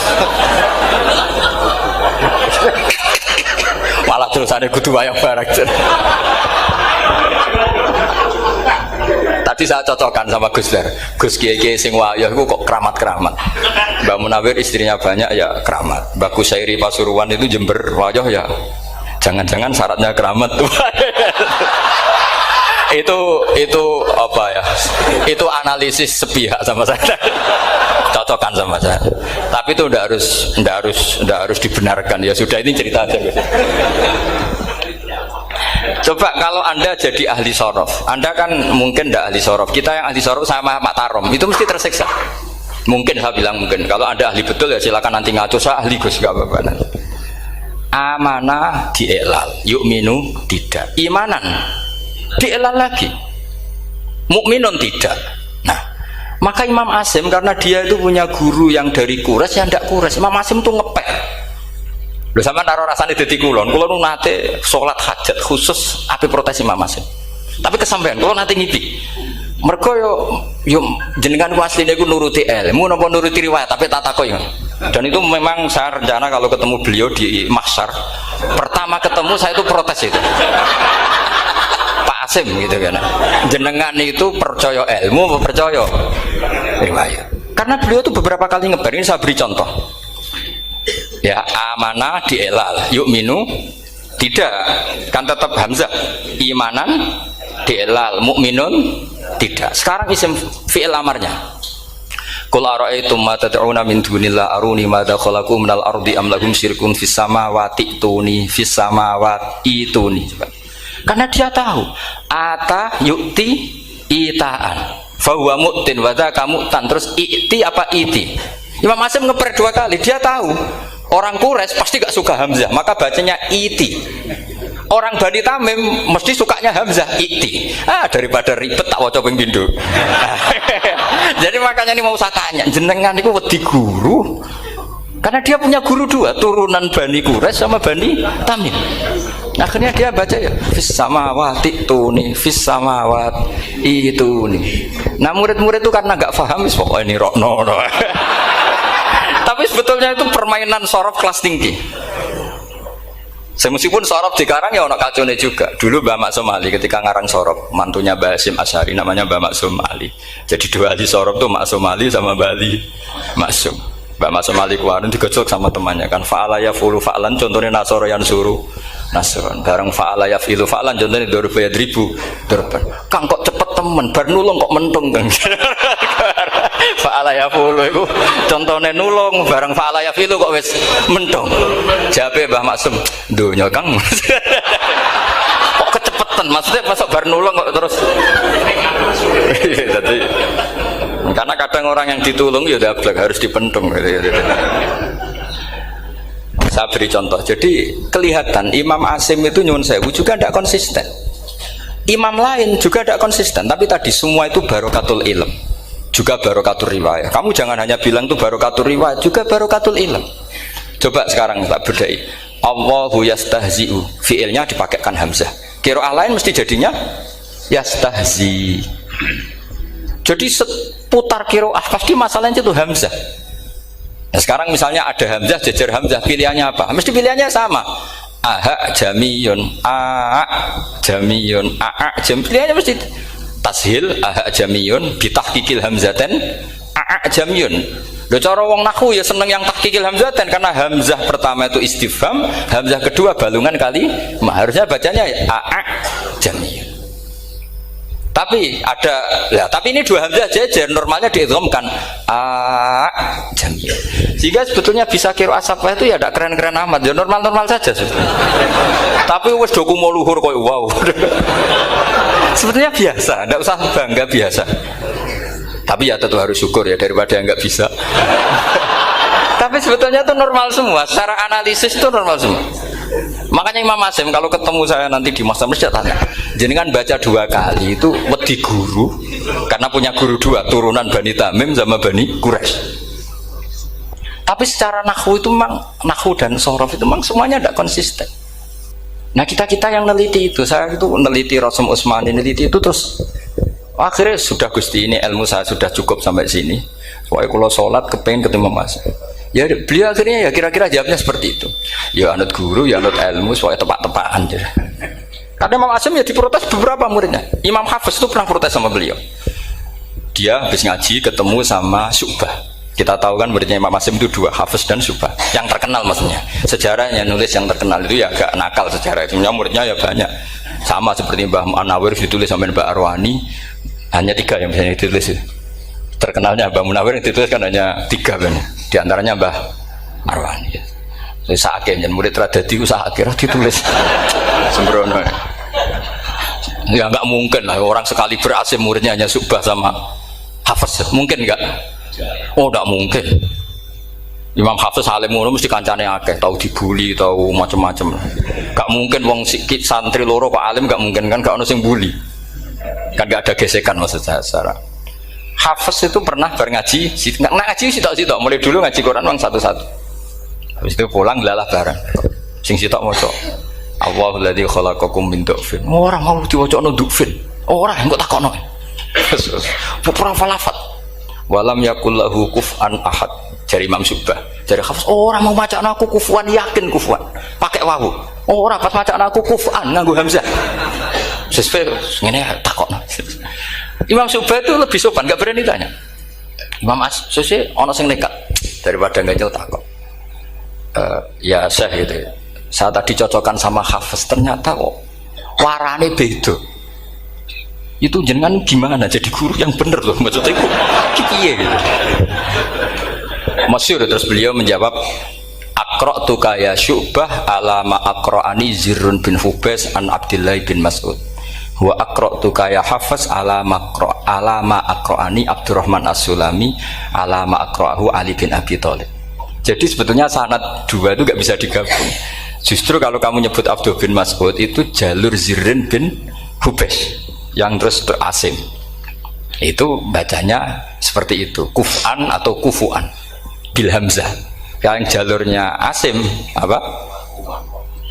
malah tulisane kudu wayang barang. Tadi saya cocokkan sama Gus Ber. Gus Kiai sing wayah itu kok keramat-keramat. Mbak Munawir istrinya banyak ya keramat. Mbak Kusairi Pasuruan itu Jember wayah ya. Jangan-jangan syaratnya keramat tuh. itu apa ya? Itu analisis sepihak sama saya. Cocokkan sama saya. Tapi itu ndak harus dibenarkan. Ya sudah, ini cerita aja Gus. Coba kalau Anda jadi ahli sorof, Anda kan mungkin tidak ahli sorof. Kita yang ahli sorof sama Pak Tarom itu mesti tersiksa. Mungkin saya bilang mungkin. Kalau Anda ahli betul ya silakan nanti ngaco. Saya ahli Gus, nggak apa-apa. Amanah dielal, yu'minu tidak. Imanan dielal lagi, mukminun tidak. Nah, maka Imam Asim karena dia itu punya guru yang dari Quraisy yang tidak Quraisy. Imam Asim tuh ngepek. Lho sampean karo rasane dadi kulon nate salat hajat khusus ape protes Imam Asim. Tapi kesampean kula nate ngipi. Mergo yo jenengan ku asline ku nuruti ilmu napa nuruti riwayat tapi tak takoki. Dan itu memang saya rencana kalau ketemu beliau di mahsyar, pertama ketemu saya itu protes itu. Pak Asim gitu kan. Jenengan itu percaya ilmu apa percaya riwayat? Karena beliau itu beberapa kali ngebar, ini saya beri contoh. Ya, amanah dielal, yu'minu tidak, kan tetap hamzah. Imanan dielal, mukminun tidak. Sekarang isim fi'il amarnya. Qul ara'aytum ma tad'una min dunillah aruni madza khalaqu minal ardi am lahum syirkun fis samawati tuni fis samawati tuni. Karena dia tahu ata yu'ti itaan fa huwa mu'tin wa dzaka mu'tan. Terus i'ti apa iti? Imam Asim ngeper dua kali. Dia tahu orang Quraisy pasti gak suka hamzah, maka bacanya iti. Orang Bani Tamim mesti sukanya hamzah, iti. Daripada ribet tak waca ping pindho. Jadi makanya ini mau saya tanya, jenengan niku wedi guru? Karena dia punya guru dua, turunan Bani Quraisy sama Bani Tamim. Akhirnya dia baca ya fis samawati tuni fis samawati ituni. Nah murid-murid itu karena gak paham wis pokoknya ini rokno. Tapi sebetulnya itu permainan sorof kelas tinggi. Meskipun sorof di karang ya ono kacone juga. Dulu Mbak Maksum Ali ketika ngarang sorof, mantunya Mbak Hasyim Asy'ari namanya Mbak Maksum Ali. Jadi dua ahli sorof tuh Maksum Ali sama Mbak Ali Maksum. Mbak Maksum Ali kemarin digojok sama temannya kan, fa'ala yaf'ulu fa'lan, contohnya nasoro yang suruh nasron. Bareng fa'ala yaf'ilu fa'lan, contohnya dorba yadribu dorban. Kang kok cepet temen, bar nulung kok mentung kan. Fa'ala yaf'ulu itu contohnya nulung, bareng fa'ala yaf'ilu kok wis mentung. Jawabe Mbah Maksum, donya Kang. Kok kecepetan, maksudnya masuk bar nulung kok terus. Jadi karena kadang orang yang ditulung ya dablek harus dipentung gitu. Saya beri contoh. Jadi kelihatan Imam Asim itu nyuwun sewu juga tidak konsisten. Imam lain juga tidak konsisten. Tapi tadi semua itu barokatul ilm, juga barokatul riwayat. Kamu jangan hanya bilang itu barokatul riwayat, juga barokatul ilm. Coba sekarang tak bedai. Allahu yastahzi'u, fiilnya dipakaikan hamzah. Qiraah lain mesti jadinya yastahzi. Jadi seputar qiraah pasti masalahnya itu hamzah. Nah, sekarang misalnya ada hamzah jejer hamzah, pilihannya apa? Mesti pilihannya sama. Aha jamiyun, a jamiyun, a jam. Pilihannya mesti tashil aha jamiyun, bitahqiqil hamzaten a jamiyun. Lho cara wong nahwu ya seneng yang tahqiqil hamzaten karena hamzah pertama itu istifham, hamzah kedua balungan kali, harusnya bacanya a jamiyun. Tapi ada, ya, tapi ini dua hamzah jejer, normalnya diidghamkan jamiyah. Sehingga sebetulnya bisa qiraah safah itu ya tidak keren-keren amat, ya normal-normal saja sebetulnya. Tapi wis doku mau luhur koyo wow. Sebetulnya biasa, tidak usah bangga, biasa. Tapi ya tetap harus syukur ya daripada yang nggak bisa. Tapi sebetulnya itu normal semua, secara analisis itu normal semua. Makanya Imam Asim kalau ketemu saya nanti di masa mesti tanya, jenengan baca dua kali itu wedi guru karena punya guru dua, turunan Bani Tamim sama Bani Quraisy. Tapi secara nahwu itu memang nahwu dan sorof itu memang semuanya tidak konsisten. Nah kita yang neliti itu, saya itu neliti Rasul Utsmani, neliti itu terus akhirnya sudah Gusti ini ilmu saya sudah cukup sampai sini. Soalnya kalau sholat kepengen ketemu Mas. Ya beliau akhirnya ya kira-kira jawabnya seperti itu. Ya anut guru, ya anut ilmu, soalnya tepak-tepakan. Karena Imam Asim ya diprotes beberapa muridnya. Imam Hafiz itu pernah protes sama beliau. Dia habis ngaji ketemu sama Syu'bah. Kita tahu kan muridnya Imam Asim itu dua, Hafiz dan Syu'bah. Yang terkenal maksudnya. Sejarahnya nulis yang terkenal itu ya agak nakal sejarah. Sebenarnya muridnya ya banyak. Sama seperti Mbah Munawir ditulis sama Mbah Arwani. Hanya 3 yang bisa ditulis. Terkenalnya Mbah Munawir yang ditulis kan hanya 3 kan. Di antaranya Mbah Arwani. Saya sakit dan murid radadi ku sakit ditulis. Sembrono. Ya nggak mungkin lah orang sekali berasim muridnya hanya Syu'bah sama Hafiz. Mungkin nggak? Oh nggak mungkin. Imam Hafiz alim ngono mesti kancane akeh, tahu dibully, tahu macam-macam. Gak mungkin wong sikit santri loro kok alim, gak mungkin kan gak ono sing bully. Kan gak ada gesekan maksud saya secara. Hafiz itu pernah ngaji, ngaji sitok-sitok, mulai dulu ngaji Quran wong satu-satu. Habis itu pulang lalah bareng. Sing sitok maca. Allahul ladzi khalaqakum min dhufin. Ora mau diwacana dhufin. Ora engko takokno. Pura falafat. Walam yakul lahu kuf'an ahad. Dari Imam Syu'bah, dari Hafiz, orang mau macam aku kufuan, yakin kufuan, pakai wawu. Orang pas macam aku kufuan, nganggu hamzah. Sesuai, ini takut. Imam Syu'bah itu lebih sopan, nggak berani tanya. Imam As-Susi, ono sing nekat daripada nggak jauh takut. Ya Syekh gitu. Saya tadi cocokkan sama Hafiz, ternyata kok warane beda. Itu jenengan gimana jadi guru yang bener loh, maksudnya itu kipiye gitu. Masyhur terus beliau menjawab aqra'tuka ya Syu'bah ala ma aqra'ani Zirrun bin Hubais an Abdullah bin Mas'ud wa aqra'tuka ya Hafiz ala ma aqra'ani Abdurrahman As-Sulami ala ma aqra'ahu Ali bin Abi Thalib. Jadi sebetulnya sanad dua itu gak bisa digabung. Justru kalau kamu nyebut Abdul bin Mas'ud itu jalur Zirrun bin Hubais yang terus terasim. Itu bacanya seperti itu, kuf'an atau kufu'an bil hamzah. Yang jalurnya Asim apa?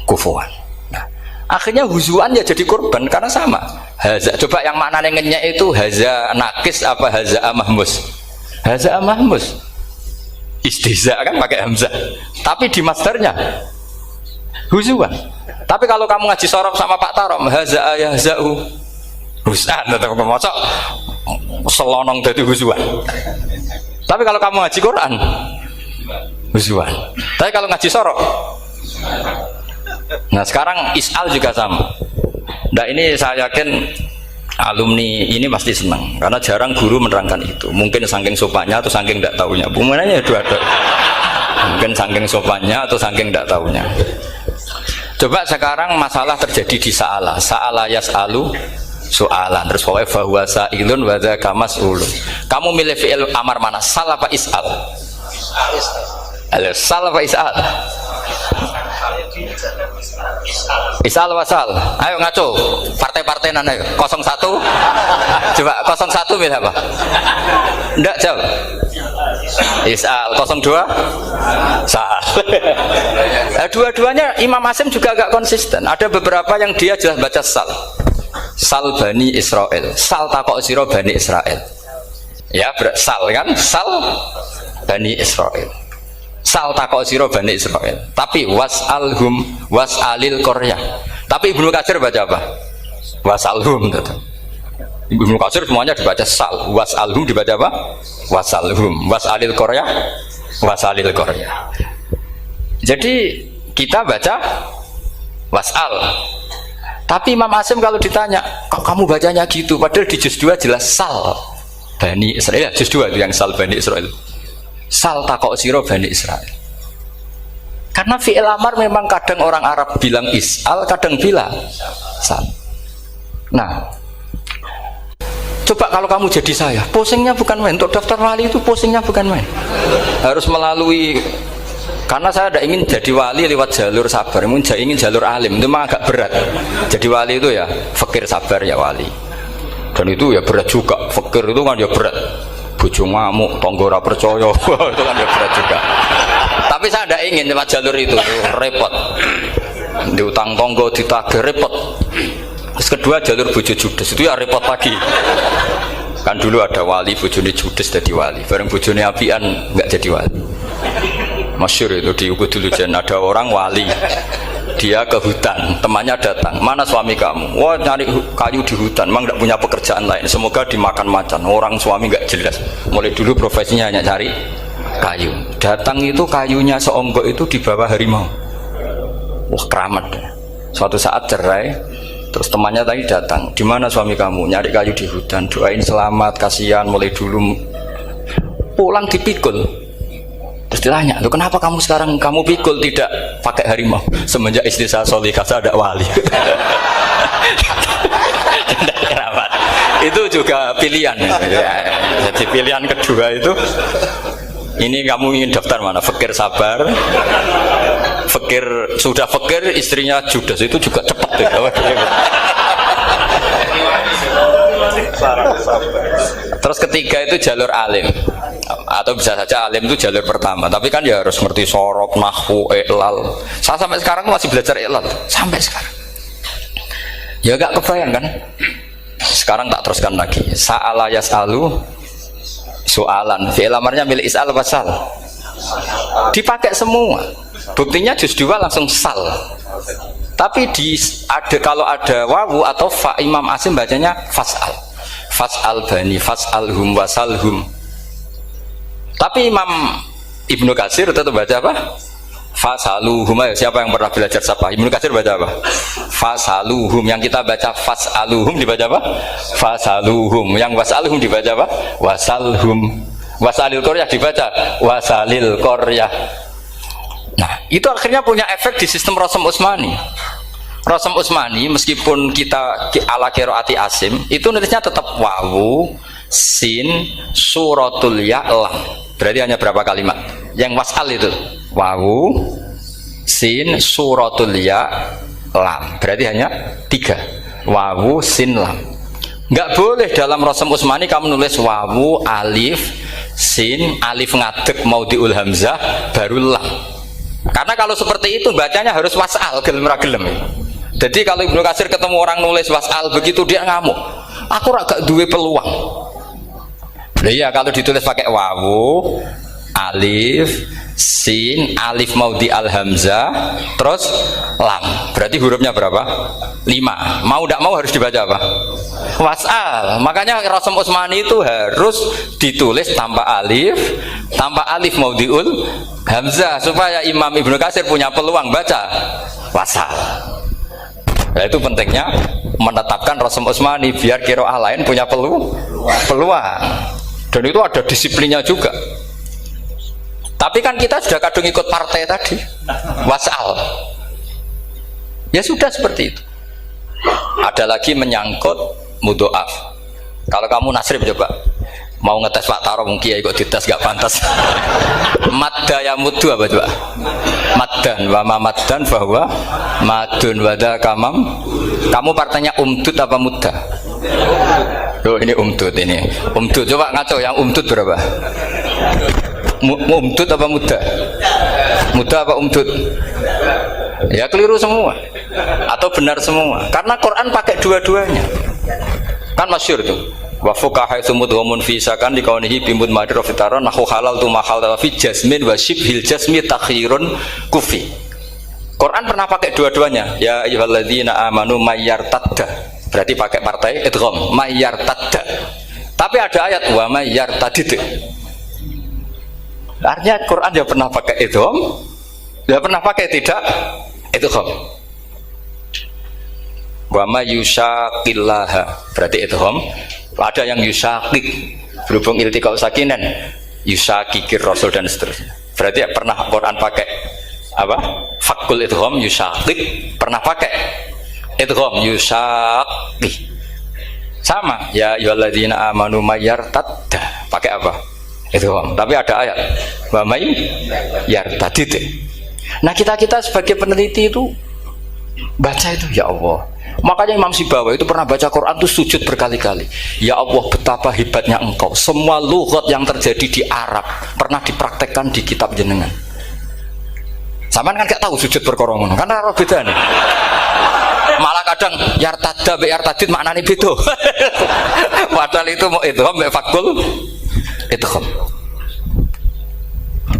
Kufuan. Nah, akhirnya huzuan ya jadi korban karena sama. Haza, coba yang maknanya ngenyek itu haza nakis apa haza mahmus? Haza mahmus. Istihza kan pakai hamzah. Tapi di masdarnya huzuan. Tapi kalau kamu ngaji sorof sama Pak Tarom haza ayahza'u husan atau mosok selonong dari huzuan. Tapi kalau kamu ngaji Quran huzuan. Tapi kalau ngaji sorok. Nah sekarang is'al juga sama. Nah ini saya yakin alumni ini pasti senang karena jarang guru menerangkan itu. Mungkin saking sopannya atau saking tidak tahunya. Bunganya dua-dua. Mungkin saking sopannya atau saking tidak tahunya. Coba sekarang masalah terjadi di sa'ala. Sa'ala yas'alu soalan terus pokoknya bahwa sa'ilun wa dzaka mas'ulun. Kamu milih fi'il amar mana? Sal apa is'al? Sal apa is'al? Is'al wa sal. Ayo ngaco. Partai-partai nana ayo. 01. Coba 01 milih apa? Enggak jawab. Is'al. 02 sal. Dua-duanya Imam Asim juga agak konsisten. Ada beberapa yang dia jelas baca sal. Sal Bani Israel, sal takok siro Bani Israel. Ya, sal kan, sal Bani Israel. Sal takok siro Bani Israel. Tapi was'alhum was'alil Korea. Tapi Ibnu Katsir baca apa? Was'alhum. Ibnu Katsir semuanya dibaca sal. Was'alhum dibaca apa? Was'alhum. Was'alil Korea. Was'alil Korea. Jadi kita baca was'al. Tapi Imam Asim kalau ditanya, kok kamu bacanya gitu? Padahal di juz 2 jelas sal Bani Israel. Juz 2 itu yang sal Bani Israel. Sal takok siro Bani Israel. Karena fi'il amar memang kadang orang Arab bilang is'al, kadang bilang sal. Nah, coba kalau kamu jadi saya, pusingnya bukan main. Untuk daftar wali itu pusingnya bukan main. Harus melalui. Karena saya tidak ingin jadi wali lewat jalur sabar, ingin jalur alim, itu memang agak berat. Jadi wali itu ya fakir sabar ya wali. Dan itu ya berat juga, fakir itu kan ya berat. Bojo ngamuk, tonggo ora percaya, itu kan ya berat juga. Tapi saya tidak ingin lewat jalur itu repot. Diutang tonggo, ditagih repot. Terus kedua jalur bojo judes, itu ya repot lagi. Kan dulu ada wali bojone judes jadi wali, bareng bojone apian nggak jadi wali. Masyhur itu di Ukudulujan, ada orang wali, dia ke hutan, temannya datang, mana suami kamu? Wah, nyari kayu di hutan, emang tidak punya pekerjaan lain, semoga dimakan macan. Orang suami nggak jelas, mulai dulu profesinya hanya cari kayu. Datang itu kayunya seonggok itu di bawah harimau. Wah, keramat. Suatu saat cerai, terus temannya tadi datang, di mana suami kamu? Nyari kayu di hutan, doain selamat, kasihan, mulai dulu. Pulang dipikul. Terus ditanya, "Loh, kenapa kamu sekarang kamu pikul tidak pakai harimau?" "Semenjak istri saya solihah, saya ada wali." Itu juga pilihan. Jadi pilihan kedua itu, ini kamu ingin daftar mana? Fakir sabar, fakir sudah fakir, istrinya judes, itu juga cepat tuh. Terus ketiga itu jalur alim, atau bisa saja alim itu jalur pertama, tapi kan ya harus ngerti sorok, nahwu, i'lal. Saya sampai sekarang masih belajar i'lal sampai sekarang. Ya gak kebayang kan? Sekarang tak teruskan lagi. Sa'ala yas'alu soalan, fi'il amarnya milik is'al wasal, dipakai semua. Buktinya juz 2 langsung sal. Tapi kalau ada wawu atau fa, Imam Asim bacanya fas'al. Fas'al bani, fas'alhum, wasalhum. Tapi Imam Ibnu Katsir tetap baca apa? Fasaluhum. Siapa yang pernah belajar siapa? Ibnu Katsir baca apa? Fasaluhum. Yang kita baca fasaluhum dibaca apa? Fasaluhum. Yang wasalhum dibaca apa? Wasalhum. Wasalil Qaryah dibaca wasalil Qaryah. Nah, itu akhirnya punya efek di sistem Rasam Utsmani. Rasam Utsmani meskipun kita ala qiraati Asim, itu nulisnya tetap wawu, sin, suratul ya, lam. Berarti hanya berapa kalimat? Yang wasal itu wawu, sin, suratul ya, lam. Berarti hanya 3. Wawu, sin, lam. Enggak boleh dalam Rasam Utsmani kamu nulis wawu, alif, sin, alif ngadeg maudhi'ul hamzah baru lam. Karena kalau seperti itu bacanya harus wasal, gelem ra gelem. Jadi kalau Ibnu Katsir ketemu orang nulis wasal begitu dia ngamuk. Aku agak duwe peluang. Nah, iya kalau ditulis pakai wawu, alif, sin, alif maudhi al hamzah, terus lam. Berarti hurufnya berapa? 5. Mau tidak mau harus dibaca apa? Wasal. Makanya Rasam Utsmani itu harus ditulis tanpa alif maudhiul hamzah supaya Imam Ibnu Katsir punya peluang baca wasal. Nah, itu pentingnya menetapkan Rasam Utsmani biar qiraah lain punya peluang. Dan itu ada disiplinnya juga. Tapi kan kita sudah kadung ikut partai tadi, wasal. Ya sudah seperti itu. Ada lagi menyangkut mudhoaf. Kalau kamu nasrib coba, mau ngetes Pak Taro mungkin ya ikut dites gak pantas. Madda ya muddu apa coba? Maddan wa ma maddan bahwa madun wada kamam. Kamu partainya umdud apa mudda? Loh ini umdud ini. Umdud coba ngaco, yang umdud berapa? Umdud apa mudda? Mudda apa umdud? Ya keliru semua atau benar semua, karena Quran pakai dua-duanya. Kan masyhur tuh. Wa fuqaha sumud wa munfisakan di kaunihi bimud madra fitaran nahu halal tu mahal fi jasmin wa shibhil jasmi takhirun kufi. Quran pernah pakai dua-duanya. Ya ayyuhalladzina amanu mayyartadda. Berarti pakai partai idgham, mayyartadda. Tapi ada ayat wa mayyartadid. Artinya Quran dia pernah pakai idgham, dia pernah pakai tidak idgham. Wa may yushaqillaha berarti idgham. Ada yang yusaqik berhubung iltiqa sakinan, yusaqikir rasul dan seterusnya. Berarti pernah Quran pakai apa? Fakul idgham yusaqik, pernah pakai idgham yusaqi. Sama ya ayyuhalladzina amanu mayyartadda pakai apa? Idgham. Tapi ada ayat wa may yartadid. Nah, kita sebagai peneliti itu baca itu ya Allah. Makanya Imam Sibawa itu pernah baca Quran itu sujud berkali-kali. Ya Allah, betapa hebatnya engkau. Semua lughat yang terjadi di Arab pernah dipraktekkan di kitab jenengan. Sampean kan gak tahu sujud perkara ngono. Kan ora beda nih. Malah kadang yartada be yartadid maknane beda. Padahal itu mau idgham be fakul idgham.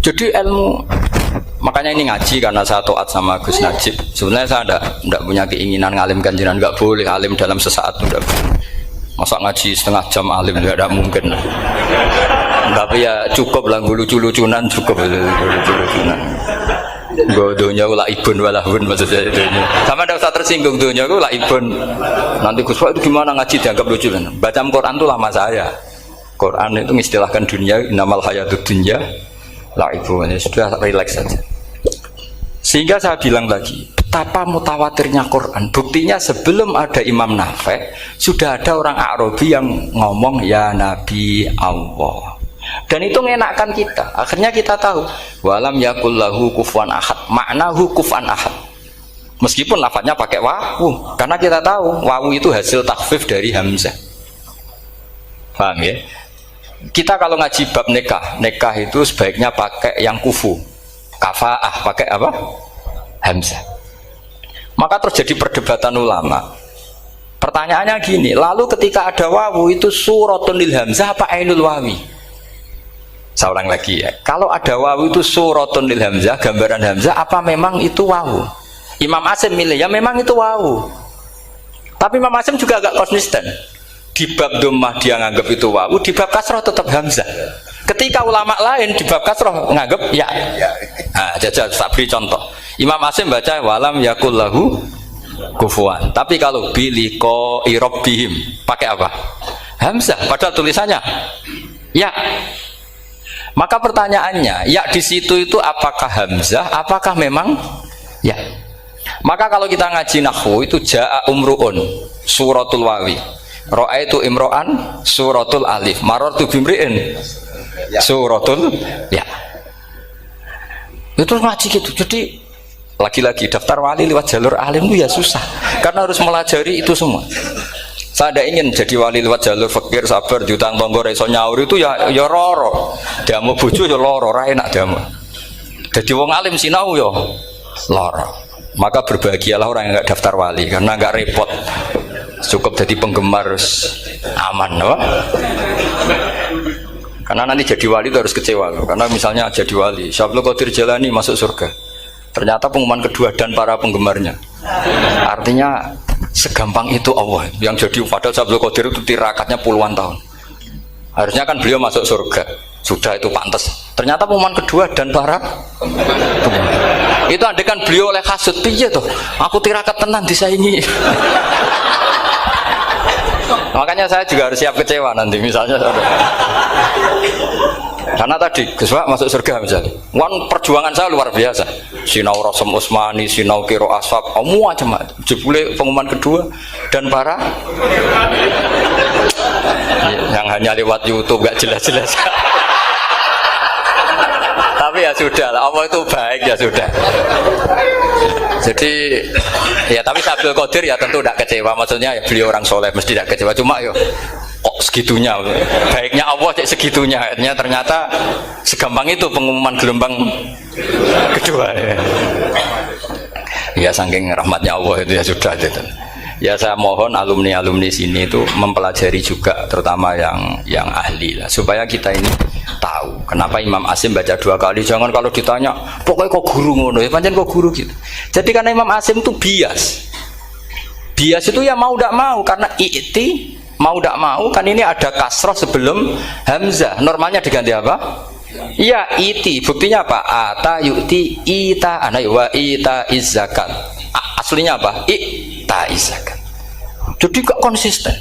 Jadi ilmu Makanya ini ngaji karena saya taat sama Gus Najib. Sebenarnya saya enggak punya keinginan ngalimkan jenengan, enggak boleh alim dalam sesaat itu enggak. Masa ngaji setengah jam alim enggak mungkin. Tapi ya cukup lah lucu-lucunan cukup lucu-lucunan. Donya ula ibun walahun maksudnya donya. Sama enggak usah tersinggung donya ula ibun. Nanti Gus Pak itu gimana ngaji dianggap lucu kan? Baca Quran itu lama saya. Quran itu mengistilahkan dunia innamal hayatud dunya laibun. Sudah relax saja. Sehingga saya bilang lagi, betapa mutawatirnya Quran. Buktinya sebelum ada Imam Nafi, sudah ada orang Arabi yang ngomong ya Nabi Allah. Dan itu mengenakkan kita. Akhirnya kita tahu, walam yakullahu kufuwan ahad. Maknahu kufuwan ahad. Meskipun lafadznya pakai wawu, karena kita tahu wawu itu hasil takhfif dari hamzah. Paham ya? Kita kalau ngaji bab nikah itu sebaiknya pakai yang kufu. Kafaah pakai apa? Hamzah. Maka terjadi perdebatan ulama. Pertanyaannya gini, lalu ketika ada wawu itu suratun lil hamzah apa ainul wawi? Saya ulang lagi ya. Kalau ada wawu itu suratun lil hamzah, gambaran hamzah, apa memang itu wawu? Imam Asim milih ya memang itu wawu. Tapi Imam Asim juga agak konsisten. Di bab dhammah dia nganggap itu wawu, di bab kasrah tetap hamzah. Ketika ulama lain di bab kasrah nganggap ya. Nah, jajal tak beri contoh. Imam Asim baca walam yakul lahu kufuwan. Tapi kalau biliko irobbihim pakai apa? Hamzah. Padahal tulisannya ya. Maka pertanyaannya, ya di situ itu apakah hamzah? Apakah memang ya? Maka kalau kita ngaji nahwu itu jaa umruun suratul wawi. Ra'aitu imro'an suratul alif. Marartu bimri'in suratul ya. Itu ngaji gitu. Jadi lagi-lagi daftar wali lewat jalur alim itu ya susah. Karena harus melajari itu semua. Saya tidak ingin jadi wali lewat jalur fakir sabar diutang tonggo reso nyaur itu ya roro. Diamu bojo ya loro, ra enak diamu. Jadi wong alim sinau ya loro. Maka berbahagialah orang yang enggak daftar wali karena enggak repot. Cukup jadi penggemar aman, no? Karena nanti jadi wali itu harus kecewa loh. Karena misalnya jadi wali, Syablu Qadir Jalani masuk surga. Ternyata pengumuman kedua dan para penggemarnya. Artinya segampang itu Allah. Yang jadi padahal Syablu Qadir itu tirakatnya puluhan tahun. Harusnya kan beliau masuk surga. Sudah itu pantas. Ternyata pengumuman kedua dan para penggemar. Itu andekan beliau oleh hasud, piye tuh? Aku tirakat tenan disaingi. Makanya saya juga harus siap kecewa nanti misalnya. Karena tadi Gus Pak masuk surga misalnya. Perjuangan saya luar biasa. Sinau Rasul Utsmani, sinau Kiro Ashab, semua macam-macam. Jebule pengumuman kedua dan para yang hanya lewat YouTube gak jelas-jelas. Tapi ya sudah lah, Allah itu baik ya sudah. Jadi ya tapi Syabdul Qadir ya tentu tidak kecewa, maksudnya ya beliau orang soleh mesti tidak kecewa, cuma yo kok segitunya baiknya Allah cek segitunya, ternyata segampang itu pengumuman gelombang kedua ya saking rahmatnya Allah itu ya sudah gitu. Ya saya mohon alumni sini itu mempelajari juga terutama yang ahli lah, supaya kita ini tahu kenapa Imam Asim baca 2 kali. Jangan kalau ditanya pokoknya kok guru ngono ya pancen kok guru gitu. Jadi karena Imam Asim itu bias itu ya mau tidak mau, karena i'ti mau tidak mau kan ini ada kasroh sebelum hamzah, normalnya diganti apa? Iya iti, buktinya apa? Ata yu'ti ita ana wa ita izzakat. Aslinya apa? Ita izzakat. Jadi gak konsisten.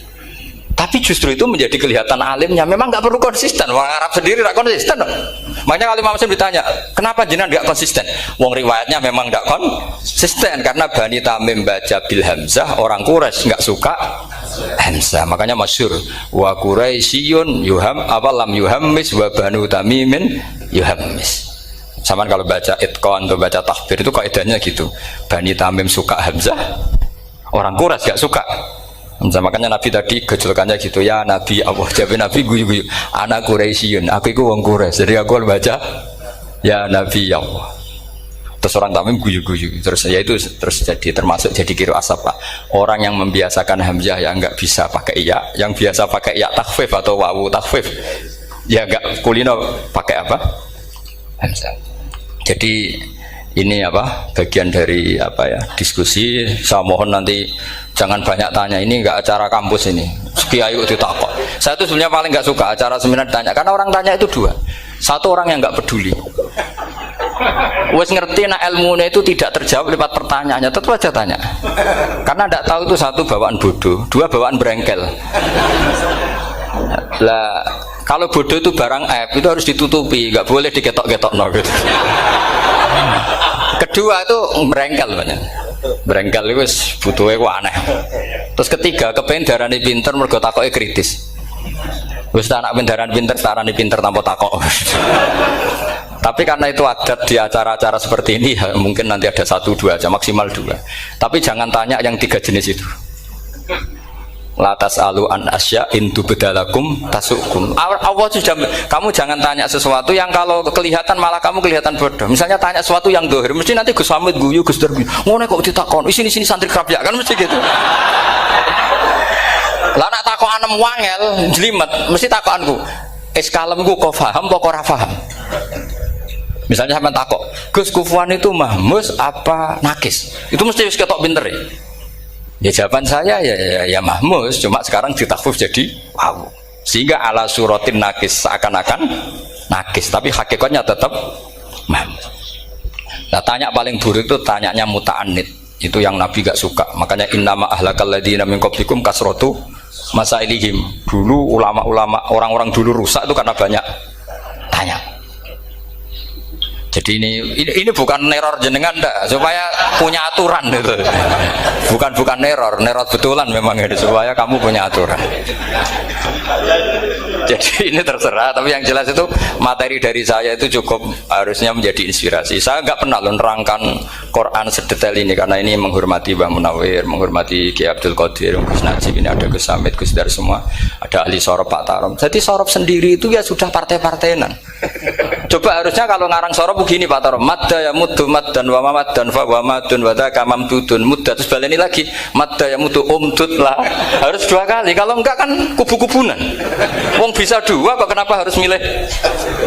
Tapi justru itu menjadi kelihatan alimnya. Memang nggak perlu konsisten. Orang Arab sendiri nggak konsisten. Makanya kalau Imam Muslim ditanya, kenapa jenengan nggak konsisten? Wong riwayatnya memang nggak konsisten karena Bani Tamim baca bil hamzah, orang Quraisy nggak suka hamzah. Makanya masyhur wa Quraisyun yuham awalam yuhammis wa Banu Tamimin yuhammis. Sama kalau baca itqan atau baca takbir itu kaidahnya gitu. Bani Tamim suka hamzah, orang Quraisy nggak suka. Makanya Nabi tadi gejolkannya gitu, ya Nabi Allah, jawab Nabi guyu-guyu, anak Quraisyun, aku itu wong Quraisy, jadi aku baca ya Nabi Allah. Terus orang Tamim guyu-guyu, terus ya itu terus jadi termasuk jadi kiro asap lah. Orang yang membiasakan hamzah yang nggak bisa pakai ya, yang biasa pakai ya takhfif atau wawu takhfif, ya nggak kulino pakai apa? Hamzah. Jadi ini apa bagian dari apa ya diskusi. Saya mohon nanti jangan banyak tanya, ini enggak acara kampus ini kiai kok ditakok. Saya itu sebenarnya paling enggak suka acara seminar tanya, karena orang tanya itu dua. Satu, orang yang enggak peduli, wes ngerti nah ilmunya itu tidak terjawab lewat pertanyaannya, tetap aja tanya, karena enggak tahu itu. Satu, bawaan bodoh. Dua, bawaan berengkel. Lah kalau bodoh itu barang aib, itu harus ditutupi, nggak boleh diketok-ketok no, gitu. Kedua itu berengkel banyak. Berengkel itu butuhnya aneh. Terus ketiga, kepengen darani pinter mergo takoke kritis. Wis anak pindaran pinter, darani pinter tanpa takok. Tapi karena itu adat di acara-acara seperti ini, ya, mungkin nanti ada 1, 2 aja, maksimal 2. Tapi jangan tanya yang 3 jenis itu. Latas alu an asya intu bedalakum tasukum. Allah sudah, kamu jangan tanya sesuatu yang kalau kelihatan malah kamu kelihatan bodoh. Misalnya tanya sesuatu yang dohir, mesti nanti Gus Hamid guyu, Gus Darbi ngono kok ditakon, sini santri kerap ya, kan mesti gitu. Lah nak takon anem wangel jlimet, mesti takonku kalemku kok paham apa ora paham. Misalnya sampean takok, Gus Kufuwan itu mahmus apa nakis? Itu mesti wis ketok pinter ya. Ya jawaban saya ya mahmus, cuma sekarang ditakhfif jadi wow. Sehingga ala suratin nakis, seakan-akan nakis, tapi hakikatnya tetap mahmus. Nah, tanya paling buruk itu tanyanya muta'annid. Itu yang Nabi gak suka. Makanya innama ahlakal ladzina min qablikum kasratu masailihim. Dulu ulama-ulama, orang-orang dulu rusak itu karena banyak tanya. Jadi ini bukan neror jenengan ndak, supaya punya aturan itu. Bukan neror betulan memang itu, supaya kamu punya aturan. Jadi ini terserah, tapi yang jelas itu materi dari saya itu cukup harusnya menjadi inspirasi. Saya nggak pernah nerangkan Quran sedetail ini karena ini menghormati Mbah Munawir, menghormati Ki Abdul Qadir, Gus Najib, ini ada Gus Samit, Gus Dar semua, ada ahli sorop Pak Tarom. Jadi sorop sendiri itu ya sudah partai-partainan. Coba harusnya kalau ngarang sorop begini Pak Tarom, madda ya muddu maddan wa mamaddan fa wa madun wa dzaka mamdudun mudda, terus baleni lagi madda ya muddu umdud lah. Harus 2 kali, kalau enggak kan kubu-kubunan. Wong bisa 2 kok kenapa harus milih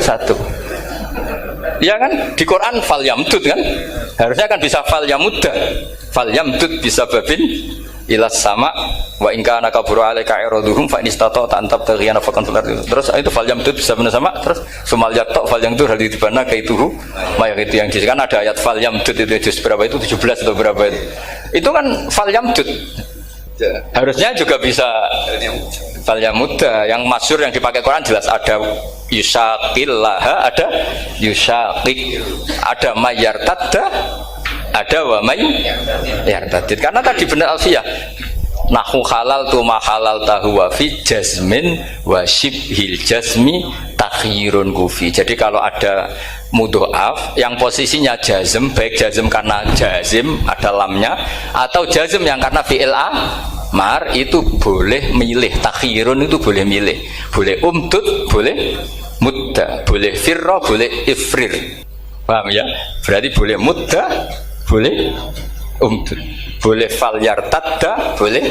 1? Ya kan di Quran fal yamdud kan, harusnya kan bisa fal yamudda, fal yamdud bisa babin ilas sama wa in kana kabura alaika iraduhum fa in istata'ta an tabtaghiyana faqan fil ardi. Terus itu fal yamdud bisa benar sama, terus sumal yaqta fal yamdud hal dibana kaituhu mayak itu yang kan ada ayat fal yamdud itu juz berapa itu 17 atau berapa itu. Itu kan fal yamdud. Harusnya juga bisa fal yamudda. Yang masyhur yang dipakai Quran jelas ada yusaqillaha, ada yusaqik, ada mayyartadda, ada wa may yartadid. Karena tadi benar Alfiyah, nahu halal tu ma halal tahu wa fi jazmin wa shibhil jazmi takhirun kufi. Jadi kalau ada mudhoaf yang posisinya jazm, baik jazm karena jazim ada lamnya atau jazm yang karena fi'il amar, itu boleh milih. Takhirun itu boleh milih, boleh umdud, boleh mudda, boleh firra, boleh ifrir. Paham ya? Berarti boleh mudda, boleh umdud, boleh fal yartadda, boleh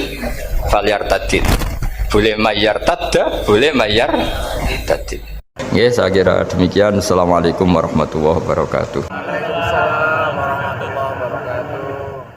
fal yartadid, boleh mayyartadda, boleh mayyartadid. Ya, saya kira demikian. Assalamualaikum warahmatullahi wabarakatuh.